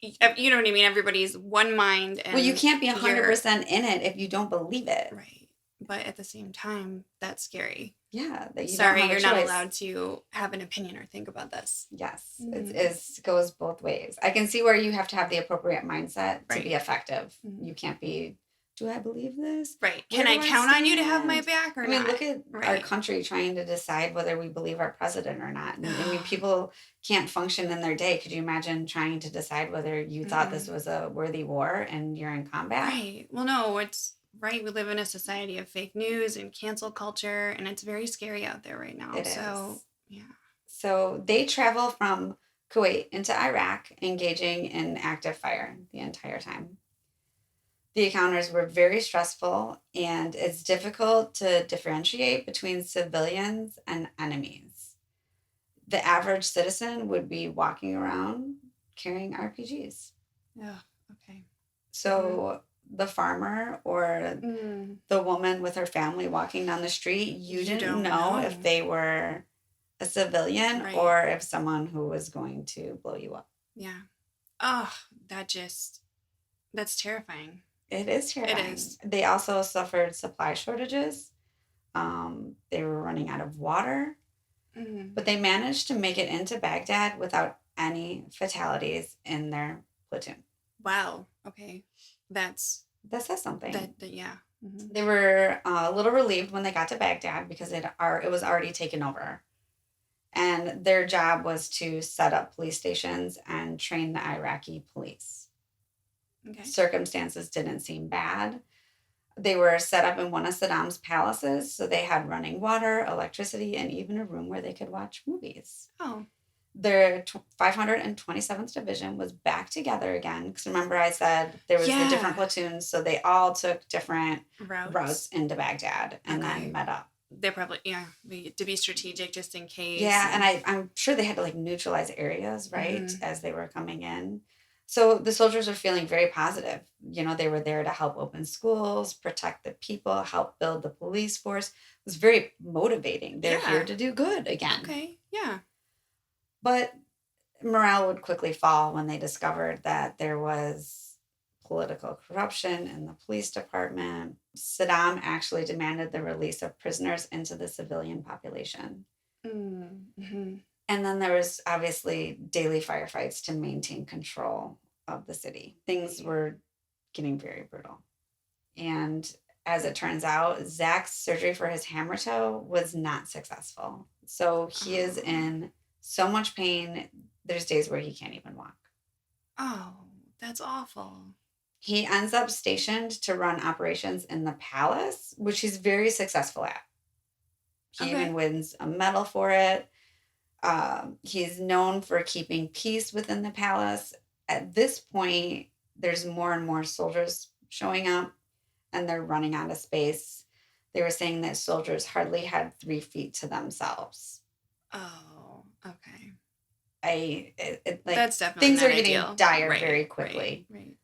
what I mean? Everybody's one mind. And you can't be 100% in it if you don't believe it. Right. But at the same time, that's scary. Yeah. That you're not allowed to have an opinion or think about this. Yes. Mm-hmm. It goes both ways. I can see where you have to have the appropriate mindset to be effective. Mm-hmm. You can't be, do I believe this? Right. Can I count on you to have my back or not? Look at our country trying to decide whether we believe our president or not. And, people can't function in their day. Could you imagine trying to decide whether you thought this was a worthy war and you're in combat? Right. Well, no, it's right. We live in a society of fake news and cancel culture, and it's very scary out there right now. Yeah. So they travel from Kuwait into Iraq, engaging in active fire the entire time. The encounters were very stressful, and it's difficult to differentiate between civilians and enemies. The average citizen would be walking around carrying RPGs. Yeah, okay. So the farmer or the woman with her family walking down the street, you didn't know if they were a civilian or if someone who was going to blow you up. Yeah. Oh, that's terrifying. It is terrifying. It is. They also suffered supply shortages. They were running out of water. Mm-hmm. But they managed to make it into Baghdad without any fatalities in their platoon. Wow. Okay. That says something. Yeah. They were a little relieved when they got to Baghdad because it was already taken over. And their job was to set up police stations and train the Iraqi police. Okay. Circumstances didn't seem bad. They were set up in one of Saddam's palaces, so they had running water, electricity, and even a room where they could watch movies. Oh. Their 527th Division was back together again. Because remember I said there was the different platoons, so they all took different routes into Baghdad and then met up. They're probably, to be strategic just in case. Yeah, and I'm sure they had to like neutralize areas, right, as they were coming in. So the soldiers were feeling very positive. You know, they were there to help open schools, protect the people, help build the police force. It was very motivating. They're here to do good again. Okay, yeah. But morale would quickly fall when they discovered that there was political corruption in the police department. Saddam actually demanded the release of prisoners into the civilian population. Mm-hmm. And then there was obviously daily firefights to maintain control of the city. Things were getting very brutal. And as it turns out, Zack's surgery for his hammer toe was not successful. So he is in so much pain. There's days where he can't even walk. Oh, that's awful. He ends up stationed to run operations in the palace, which he's very successful at. He even wins a medal for it. He's known for keeping peace within the palace. At this point, there's more and more soldiers showing up, and they're running out of space. They were saying that soldiers hardly had 3 feet to themselves. Oh, okay. That's definitely things are getting dire very quickly. Right.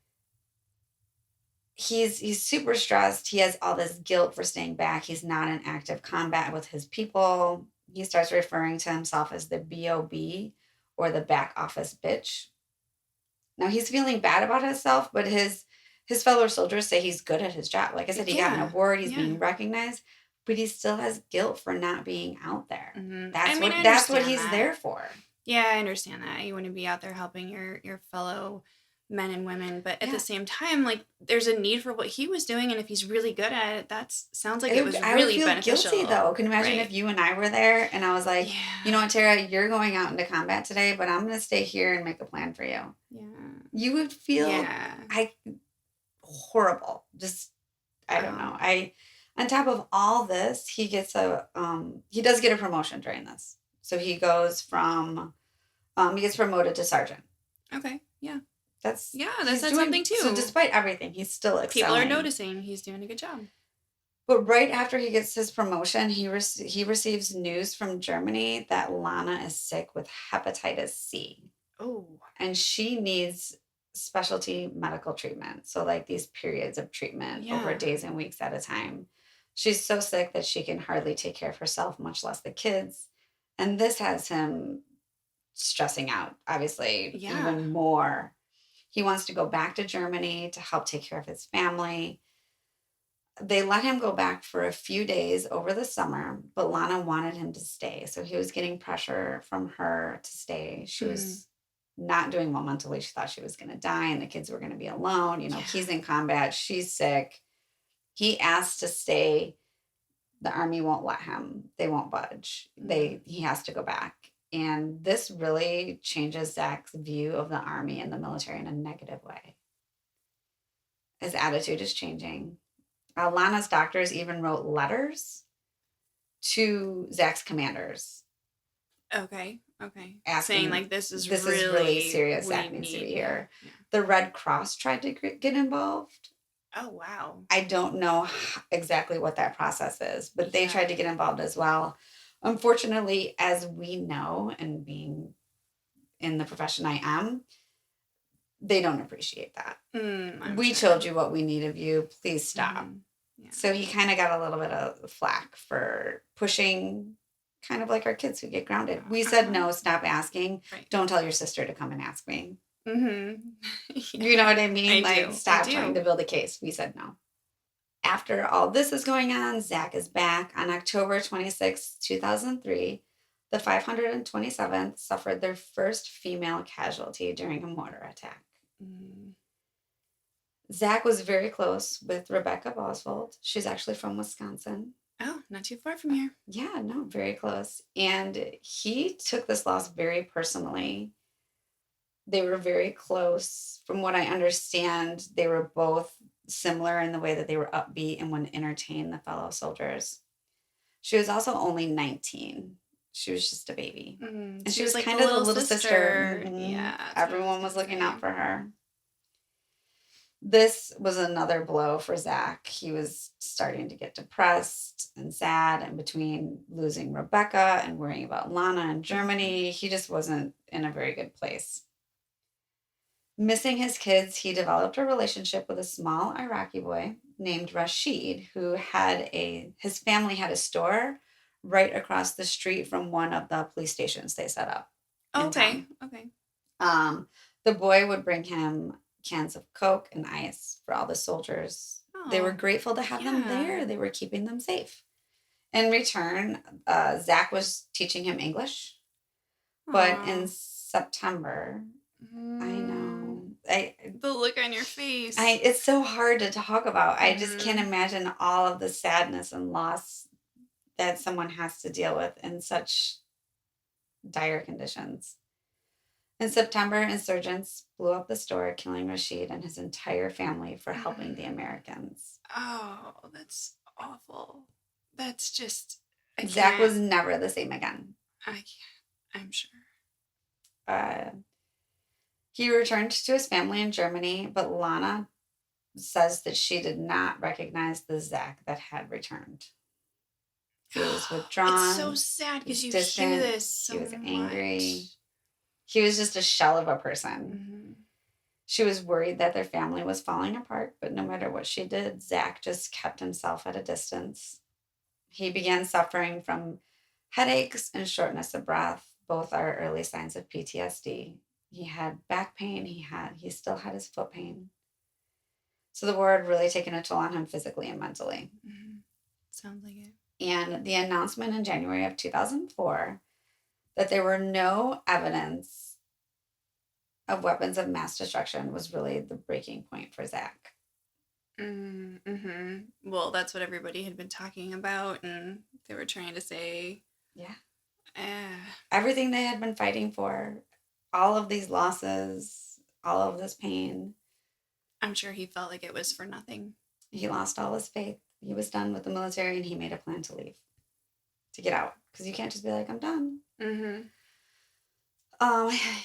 He's super stressed. He has all this guilt for staying back. He's not in active combat with his people. He starts referring to himself as the BOB, or the back office bitch. Now he's feeling bad about himself, but his fellow soldiers say he's good at his job. Like I said, he got an award. He's being recognized, but he still has guilt for not being out there. Mm-hmm. That's what he's there for. Yeah, I understand that. You want to be out there helping your fellow men and women, but at the same time, like, there's a need for what he was doing, and if he's really good at it, that sounds like it was really beneficial. Guilty though. Can you imagine if you and I were there and I was like, you know what, Tara, you're going out into combat today, but I'm going to stay here and make a plan for you. Yeah. You would feel horrible. Just, I don't know. On top of all this, he gets he does get a promotion during this. So he goes from, he gets promoted to sergeant. Okay. Yeah. That's something too. So despite everything, he's still excelling. People are noticing he's doing a good job. But right after he gets his promotion, he receives news from Germany that Lana is sick with hepatitis C. Oh. And she needs specialty medical treatment. So like these periods of treatment over days and weeks at a time. She's so sick that she can hardly take care of herself, much less the kids. And this has him stressing out, obviously, even more. He wants to go back to Germany to help take care of his family. They let him go back for a few days over the summer, but Lana wanted him to stay. So he was getting pressure from her to stay. She was not doing well mentally. She thought she was going to die and the kids were going to be alone. You know, he's in combat. She's sick. He asked to stay. The army won't let him. They won't budge. He has to go back. And this really changes Zack's view of the army and the military in a negative way. His attitude is changing. Lana's doctors even wrote letters to Zack's commanders. Okay. Saying like, this is really serious. Zack needs to be here. Yeah. The Red Cross tried to get involved. Oh, wow. I don't know exactly what that process is, but they tried to get involved as well. Unfortunately, as we know, and being in the profession I am, they don't appreciate that. We told you what we need of you. Please stop. Yeah. So he kind of got a little bit of flack for pushing, kind of like our kids who get grounded. We said, no, stop asking. Right. Don't tell your sister to come and ask me. Mm-hmm. You know what I mean? Stop trying to build a case. We said no. After all this is going on, Zack is back. On October 26, 2003, the 527th suffered their first female casualty during a mortar attack. Zack was very close with Rebecca Boswell. She's actually from Wisconsin. Oh, not too far from here. Yeah, no, very close. And he took this loss very personally. They were very close. From what I understand, they were both similar in the way that they were upbeat and would entertain the fellow soldiers. She was also only 19. She was just a baby. Mm, And she she was was like the kind of the little little sister. sister. Mhm. Yeah, that's what I was Everyone was gonna looking say. out for her. This was another blow for Zack. He was starting to get depressed and sad, and between losing Rebecca and worrying about Lana in Germany, he just wasn't in a very good place. Missing his kids, he developed a relationship with a small Iraqi boy named Rashid, who his family had a store right across the street from one of the police stations they set up Oh, in okay, town. okay. The boy would bring him cans of Coke and ice for all the soldiers. They were Oh, grateful to have them yeah. there. They were keeping them safe. In return, Zach was teaching him English, but in Aw. September, I Mm, know, the look on your face. it's so hard to talk about. I just can't Mhm. imagine all of the sadness and loss that someone has to deal with in such dire conditions. In September, insurgents blew up the store, killing Rashid and his entire family for helping the Mm. Americans. Oh, that's awful. That's just I Zach can't. was never the same again. I can't. I'm sure. Uh, he returned to his family in Germany, but Lana says that she did not recognize the Zach that had returned. He was It's so withdrawn, sad he was because you hear distant, this he so was angry. much. He was just a shell of a person. Hmm. She was worried that their family was falling apart, but no matter what she did, Zach just kept himself at a distance. He began suffering from headaches and shortness of breath. Both are early signs of PTSD. He had back pain, he still had his foot pain. So the war had really taken a toll on him physically and mentally. Hmm. Sounds like it. And the announcement in January of 2004 that there were no evidence of weapons of mass destruction was really the breaking point for Zach. Mm-hmm. Well, that's what everybody had been talking about, and they were trying to say, Yeah. eh. Everything they had been fighting for, all of these losses, all of this pain, I'm sure he felt like it was for nothing. he lost all his faith. He was done with the military and he made a plan to leave, to get out. Because you can't just be like, I'm done. Mm-hmm.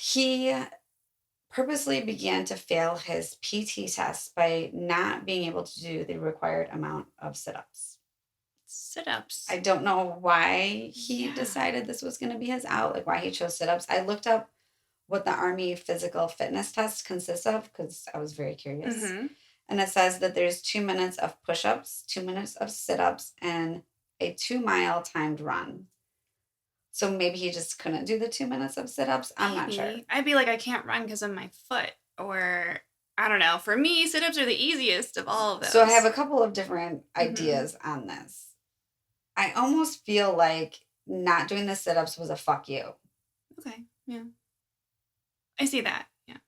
He purposely began to fail his PT test by not being able to do the required amount of sit ups. Sit-ups. I don't know why he Yeah. decided this was going to be his out, like why he chose sit ups. I looked up what the Army physical fitness test consists of because I was very curious. Mm-hmm. And it says that there's 2 minutes of push ups, 2 minutes of sit ups, and a 2 mile timed run. So maybe he just couldn't do the 2 minutes of sit ups. I'm not sure. Maybe. I'd be like, I can't run because of my foot. Or, I don't know. For me, sit-ups are the easiest of all of those. So I have a couple of different Mm-hmm. ideas on this. I almost feel like not doing the sit ups was a fuck you. Okay. Yeah. I see that. Yeah.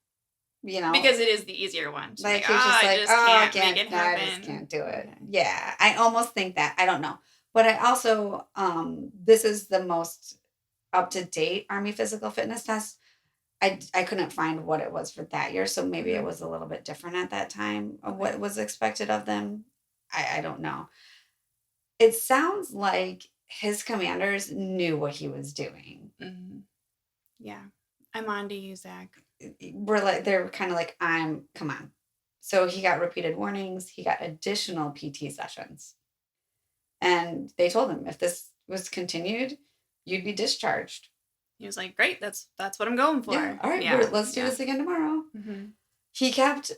You know? Because it is the easier one. So Like like, he was just I like, just oh, I can't make it can't, no, I happen. just can't do it. Okay. Yeah, I almost think that. I don't know. But I also, this is the most up to date Army physical fitness test. I couldn't find what it was for that year. So maybe it was a little bit different at that time of what was expected of them. I don't know. It sounds like his commanders knew what he was doing. Mm-hmm. Yeah. I'm on to you, Zach. They're kind of like, come on. So he got repeated warnings. He got additional PT sessions. And they told him if this was continued, you'd be discharged. He was like, great, that's what I'm going for. Yeah, all right, let's do this again tomorrow. Mm-hmm. He kept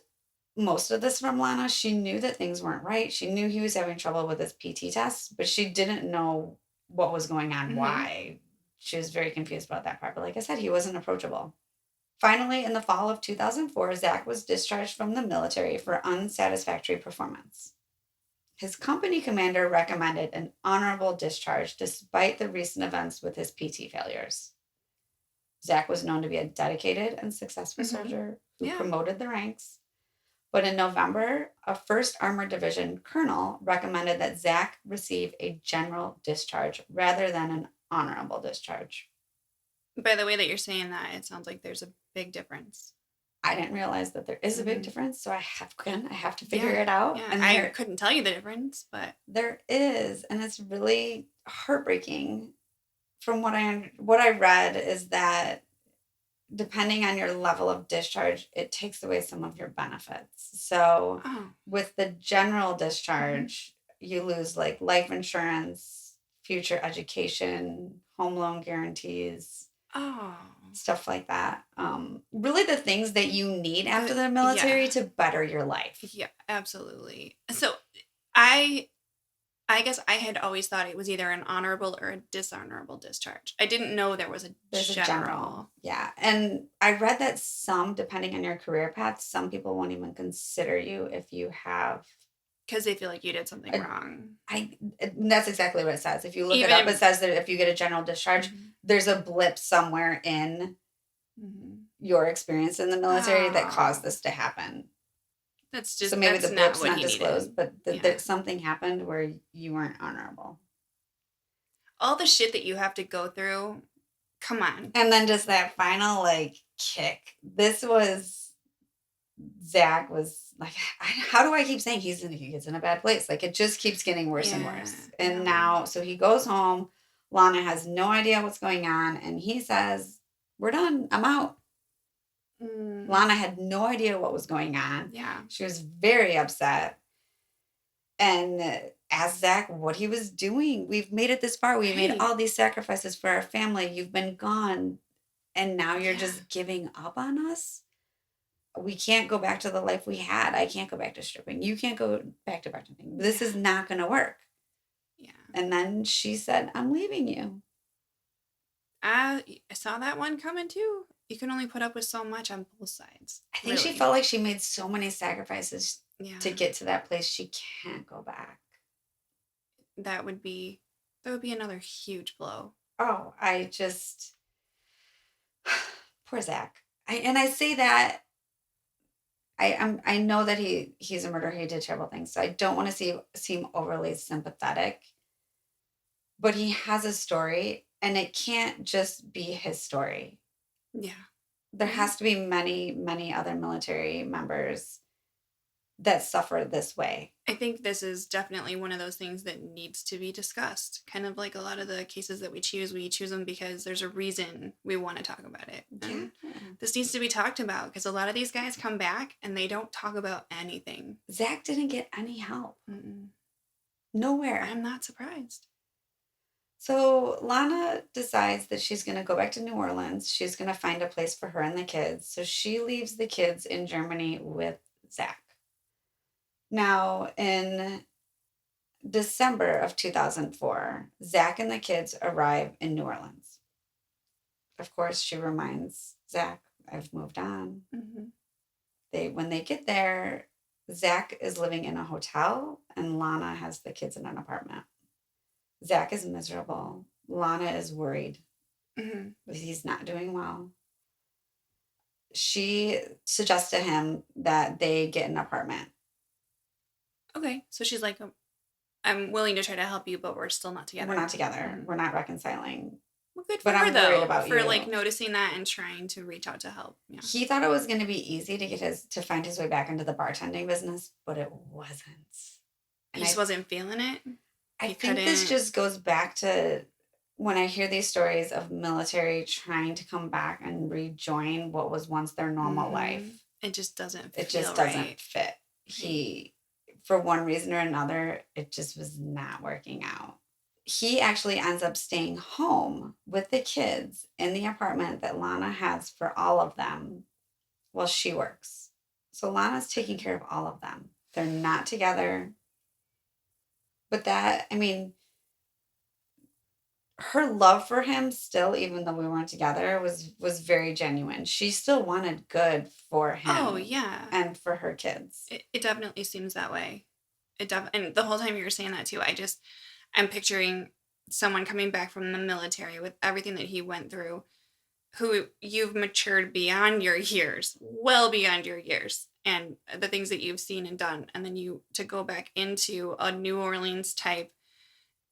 most of this from Lana. She knew that things weren't right. She knew he was having trouble with his PT tests, but she didn't know what was going on, why. She was very confused about that part. But like I said, he wasn't approachable. Finally, in the fall of 2004, Zach was discharged from the military for unsatisfactory performance. His company commander recommended an honorable discharge despite the recent events with his PT failures. Zach was known to be a dedicated and successful soldier who promoted the ranks, But in November, a 1st Armored Division colonel recommended that Zack receive a general discharge rather than an honorable discharge. By the way that you're saying that, it sounds like there's a big difference. I didn't realize that there is a big Mhm. difference, so I have to figure Yeah, it out. yeah. And I couldn't tell you the difference, but there is, and it's really heartbreaking. From what I read is that depending on your level of discharge, it takes away some of your benefits. So oh, with the general mhm. discharge, you lose like life insurance, future education, home loan guarantees, Oh, stuff like that. Really the things that you need after the yeah, military to better your life. yeah, absolutely. So, I I guess I had always thought it was either an honorable or a dishonorable discharge. I didn't know there was a There's a general, general yeah. And I read that some, depending on your career path, some people won't even consider you if you have because they feel like you did something a wrong. that's exactly what it says. If you look it up, it Even says that if you get a general discharge, mhm, there's a blip somewhere in mhm. your experience in the military that caused Oh, this to happen. So maybe the that's not blip's what not he disclosed, needed. but Yeah. something happened where you weren't honorable. All the shit that you have to go through, come on. And then just that final like kick. This was Zach was like, how do I keep saying he gets in a bad place? Like it just keeps getting worse and Yeah, worse. And no. now, so he goes home. Lana has no idea what's going on, and he says, "We're done. I'm out." Mm, Lana had no idea what was going on. yeah. She was very upset and asked Zach what he was doing. We've made it this far. We made Right. all these sacrifices for our family. You've been gone, and now you're Yeah. just giving up on us? We can't go back to the life we had. I can't go back to stripping. You can't go back to bartending. This Yeah. is not going to work. Yeah. And then she said, I'm leaving you. I saw that one coming too. You can only put up with so much on both sides. I think she Really. felt like she made so many sacrifices to Yeah. get to that place. She can't go back. That would be another huge blow. Oh, I just, poor Zach. I say that I know that he's a murderer. He did terrible things. So I don't want to seem overly sympathetic, but he has a story, and it can't just be his story. Yeah. There Yeah. has to be many, many other military members that suffer this way. I think this is definitely one of those things that needs to be discussed. Kind of like a lot of the cases that we choose them because there's a reason we want to talk about it. Yeah. And this needs to be talked about because a lot of these guys come back and they don't talk about anything. Zach didn't get any help. Mm-mm. Nowhere. I'm not surprised. So Lana decides that she's going to go back to New Orleans. She's going to find a place for her and the kids. So she leaves the kids in Germany with Zach. Now, in December of 2004, Zach and the kids arrive in New Orleans. Of course, she reminds Zach, I've moved on. Mm-hmm. When they get there, Zach is living in a hotel and Lana has the kids in an apartment. Zach is miserable. Lana is worried. Mm-hmm. He's not doing well. She suggests to him that they get an apartment. Okay. So she's like, I'm willing to try to help you, but we're still not together. We're not together. Mm. We're not reconciling. Well, good for But her I'm worried though, about for you. like noticing that and trying to reach out to help. Yeah. He thought it was going to be easy to find his way back into the bartending business, but it wasn't. He And just wasn't feeling it. I think this just goes back to when I hear these stories of military trying to come back and rejoin what was once their normal life. It just doesn't It feel just right. doesn't fit. He, for one reason or another, it just was not working out. He actually ends up staying home with the kids in the apartment that Lana has for all of them while she works. So Lana's taking care of all of them. They're not together. But that, I mean, her love for him still, even though we weren't together, was very genuine. She still wanted good for him. Oh yeah. And for her kids. It definitely seems that way. And the whole time you were saying that too, I'm picturing someone coming back from the military with everything that he went through, who you've matured beyond your years, well beyond your years. and the things that you've seen and done, and then you to go back into a New Orleans type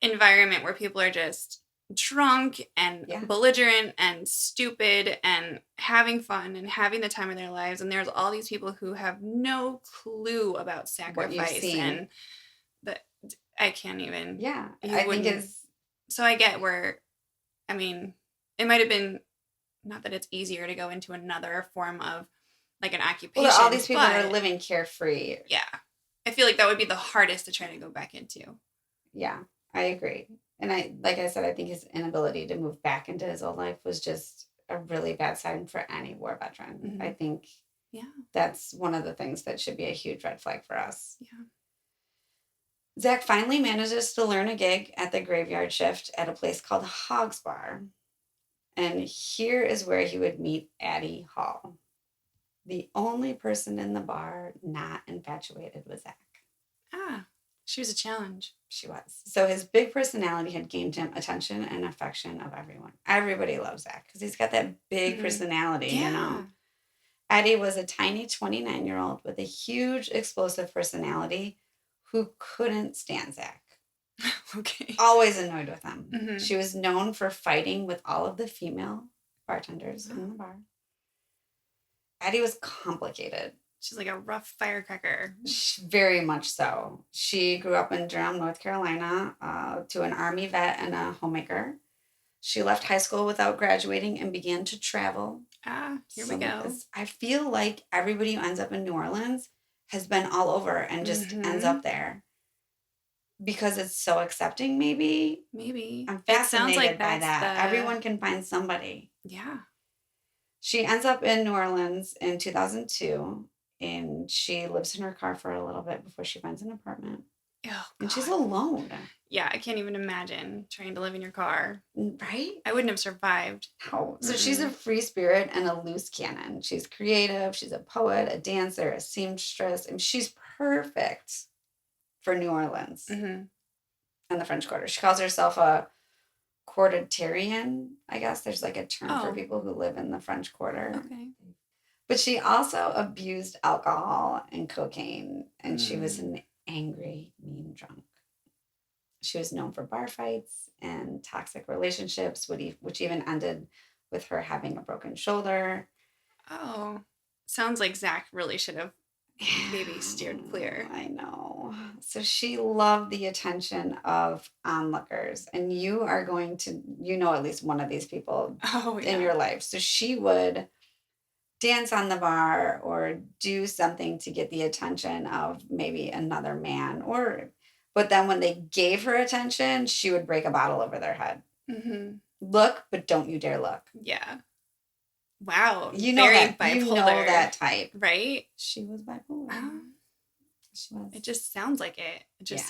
environment where people are just drunk and belligerent and stupid and having fun and having the time of their lives, and there's all these people who have no clue about sacrifice and that I can't even. Yeah, I think it's so I get where, I mean, it might have been not that it's easier to go into another form of like an occupation. Well, all these people are living carefree. Yeah, I feel like that would be the hardest to try to go back into. Yeah, I agree. And like I said, I think his inability to move back into his old life was just a really bad sign for any war veteran. Mm-hmm. I think that's one of the things that should be a huge red flag for us. Yeah. Zack finally manages to learn a gig at the graveyard shift at a place called Hogg's Bar. And here is where he would meet Addie Hall, the only person in the bar not infatuated with Zack. Ah, she was a challenge. She was. So his big personality had gained him attention and affection of everyone. Everybody loves Zack because he's got that big personality, you know. Addie was a tiny 29-year-old with a huge explosive personality who couldn't stand Zack. Okay. Always annoyed with him. Mm-hmm. She was known for fighting with all of the female bartenders in the bar. Addie was complicated. She's like a rough firecracker. Very much so. She grew up in Durham, North Carolina, to an Army vet and a homemaker. She left high school without graduating and began to travel. Here we go. I feel like everybody who ends up in New Orleans has been all over and just ends up there. Because it's so accepting, maybe. Maybe. I'm fascinated by that. Everyone can find somebody. Yeah. She ends up in New Orleans in 2002, and she lives in her car for a little bit before she finds an apartment. Oh, and she's alone. Yeah, I can't even imagine trying to live in your car. Right? I wouldn't have survived. No. So she's a free spirit and a loose cannon. She's creative. She's a poet, a dancer, a seamstress. And she's perfect for New Orleans and the French Quarter. She calls herself a quartitarian, I guess. There's like a term for people who live in the French Quarter. Okay. But she also abused alcohol and cocaine, and she was an angry, mean drunk. She was known for bar fights and toxic relationships, which even ended with her having a broken shoulder. Oh, sounds like Zack really should have maybe steered clear. I know. So she loved the attention of onlookers, and you are going to, at least one of these people in your life. So she would dance on the bar or do something to get the attention of maybe another man, but then when they gave her attention, she would break a bottle over their head. Mm-hmm. Look, but don't you dare look. Yeah. Wow. Very bipolar. You know that type. Right? She was bipolar. She was. It just sounds like it. It just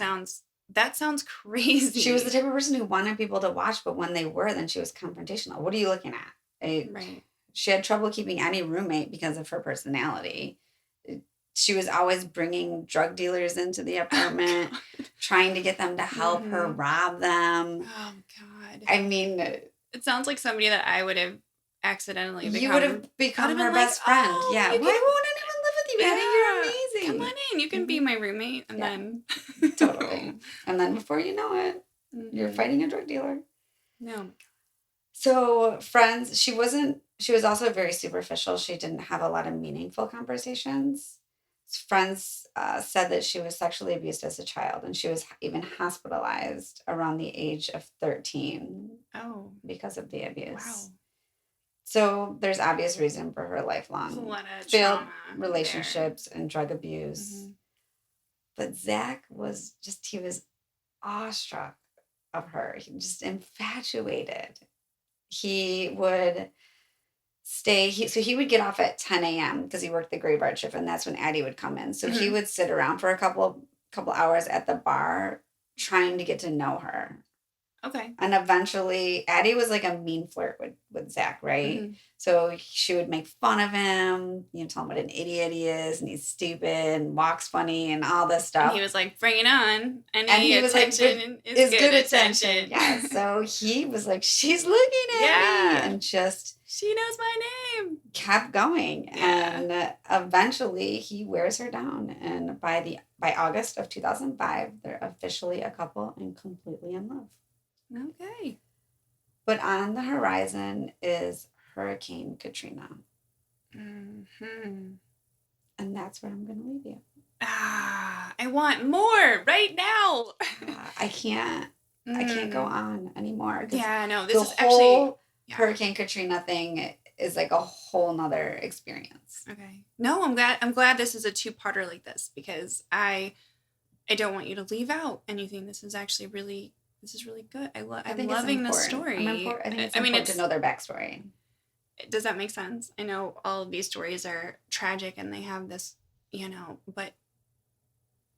that sounds crazy. She was the type of person who wanted people to watch, but when they were, then she was confrontational. What are you looking at? Right. She had trouble keeping any roommate because of her personality. She was always bringing drug dealers into the apartment, trying to get them to help her rob them. Oh, God. I mean, it sounds like somebody that I would have accidentally become. You would have become her best friend. Yeah. Why won't anyone live with you, Addie? You're amazing. Come on in. You can be my roommate. And then. Totally. And then before you know it, you're fighting a drug dealer. No. Oh, my God. So, friends, she was also very superficial. She didn't have a lot of meaningful conversations. Friends said that she was sexually abused as a child, and she was even hospitalized around the age of 13 because of the abuse. Wow. So there's obvious reason for her lifelong failed relationships and drug abuse. Mm-hmm. But Zack he was awestruck of her. He was just infatuated. He would he would get off at 10 a.m. because he worked the graveyard shift, and that's when Addie would come in. So he would sit around for a couple hours at the bar trying to get to know her. Okay. And eventually, Addie was like a mean flirt with Zack, right? Mm-hmm. So she would make fun of him, tell him what an idiot he is, and he's stupid, and walks funny, and all this stuff. And he was like, bring it on. And he was like, is good attention. Yeah. So he was like, she's looking at me. And just... She knows my name. Kept going. Yeah. And eventually he wears her down. And by August of 2005, they're officially a couple and completely in love. Okay. But on the horizon is Hurricane Katrina. Mm-hmm. And that's where I'm going to leave you. I want more right now. I can't go on anymore. Yeah, no, this is actually Hurricane Katrina thing is like a whole nother experience. Okay. No, I'm glad this is a two-parter like this, because I don't want you to leave out anything. This is actually really good. I'm loving this story. I think it's important to know their backstory. Does that make sense? I know all of these stories are tragic and they have this, but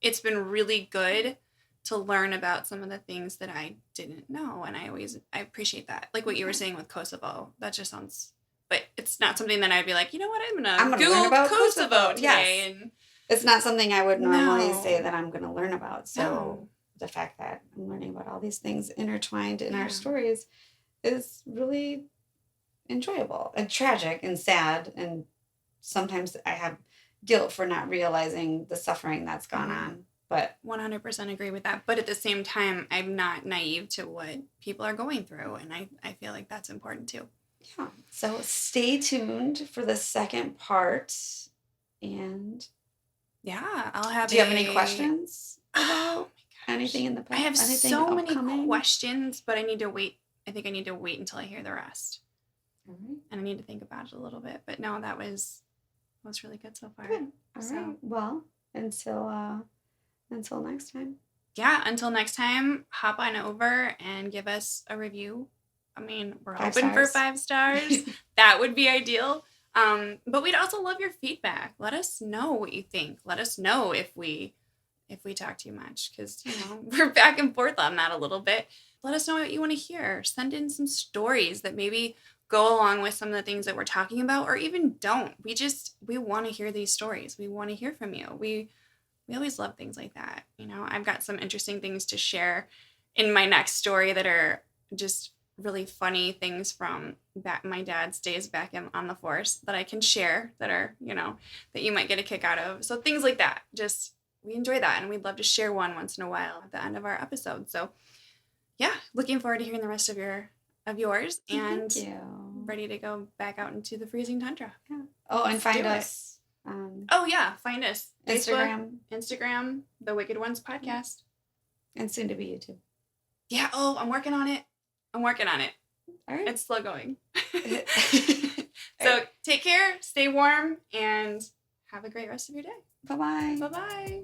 it's been really good to learn about some of the things that I didn't know. And I appreciate that. Like what you were saying with Kosovo. That just sounds, but it's not something that I'd be like, you know what, I'm going to Google learn about Kosovo today. Yes. And it's not something I would normally say that I'm going to learn about. So the fact that I'm learning about all these things intertwined in our stories is really enjoyable and tragic and sad. And sometimes I have guilt for not realizing the suffering that's gone on. But 100% agree with that. But at the same time, I'm not naive to what people are going through. And I feel like that's important too. Yeah. So stay tuned for the second part. And yeah, I'll have. Do you have any questions about anything in the past? I have so many questions, but I need to wait. I think I need to wait until I hear the rest. All right. And I need to think about it a little bit. But no, that was really good so far. Good. All right. Well, until next time. Yeah, until next time, hop on over and give us a review. I mean, we're hoping for 5 stars. That would be ideal. But we'd also love your feedback. Let us know what you think. Let us know if we talk too much, because we're back and forth on that a little bit. Let us know what you want to hear. Send in some stories that maybe go along with some of the things that we're talking about, or even don't. We want to hear these stories. We want to hear from you. We always love things like that. I've got some interesting things to share in my next story that are just really funny things from my dad's days back on the force that I can share, that are, that you might get a kick out of. So things like that. Just, we enjoy that. And we'd love to share one once in a while at the end of our episode. So yeah, looking forward to hearing the rest of yours, and ready to go back out into the freezing tundra. Yeah. Oh, and find us. Find us. Instagram, The Wicked Ones Podcast. And soon to be YouTube. Yeah, I'm working on it. All right. It's slow going. So take care, stay warm, and have a great rest of your day. Bye-bye. Bye-bye.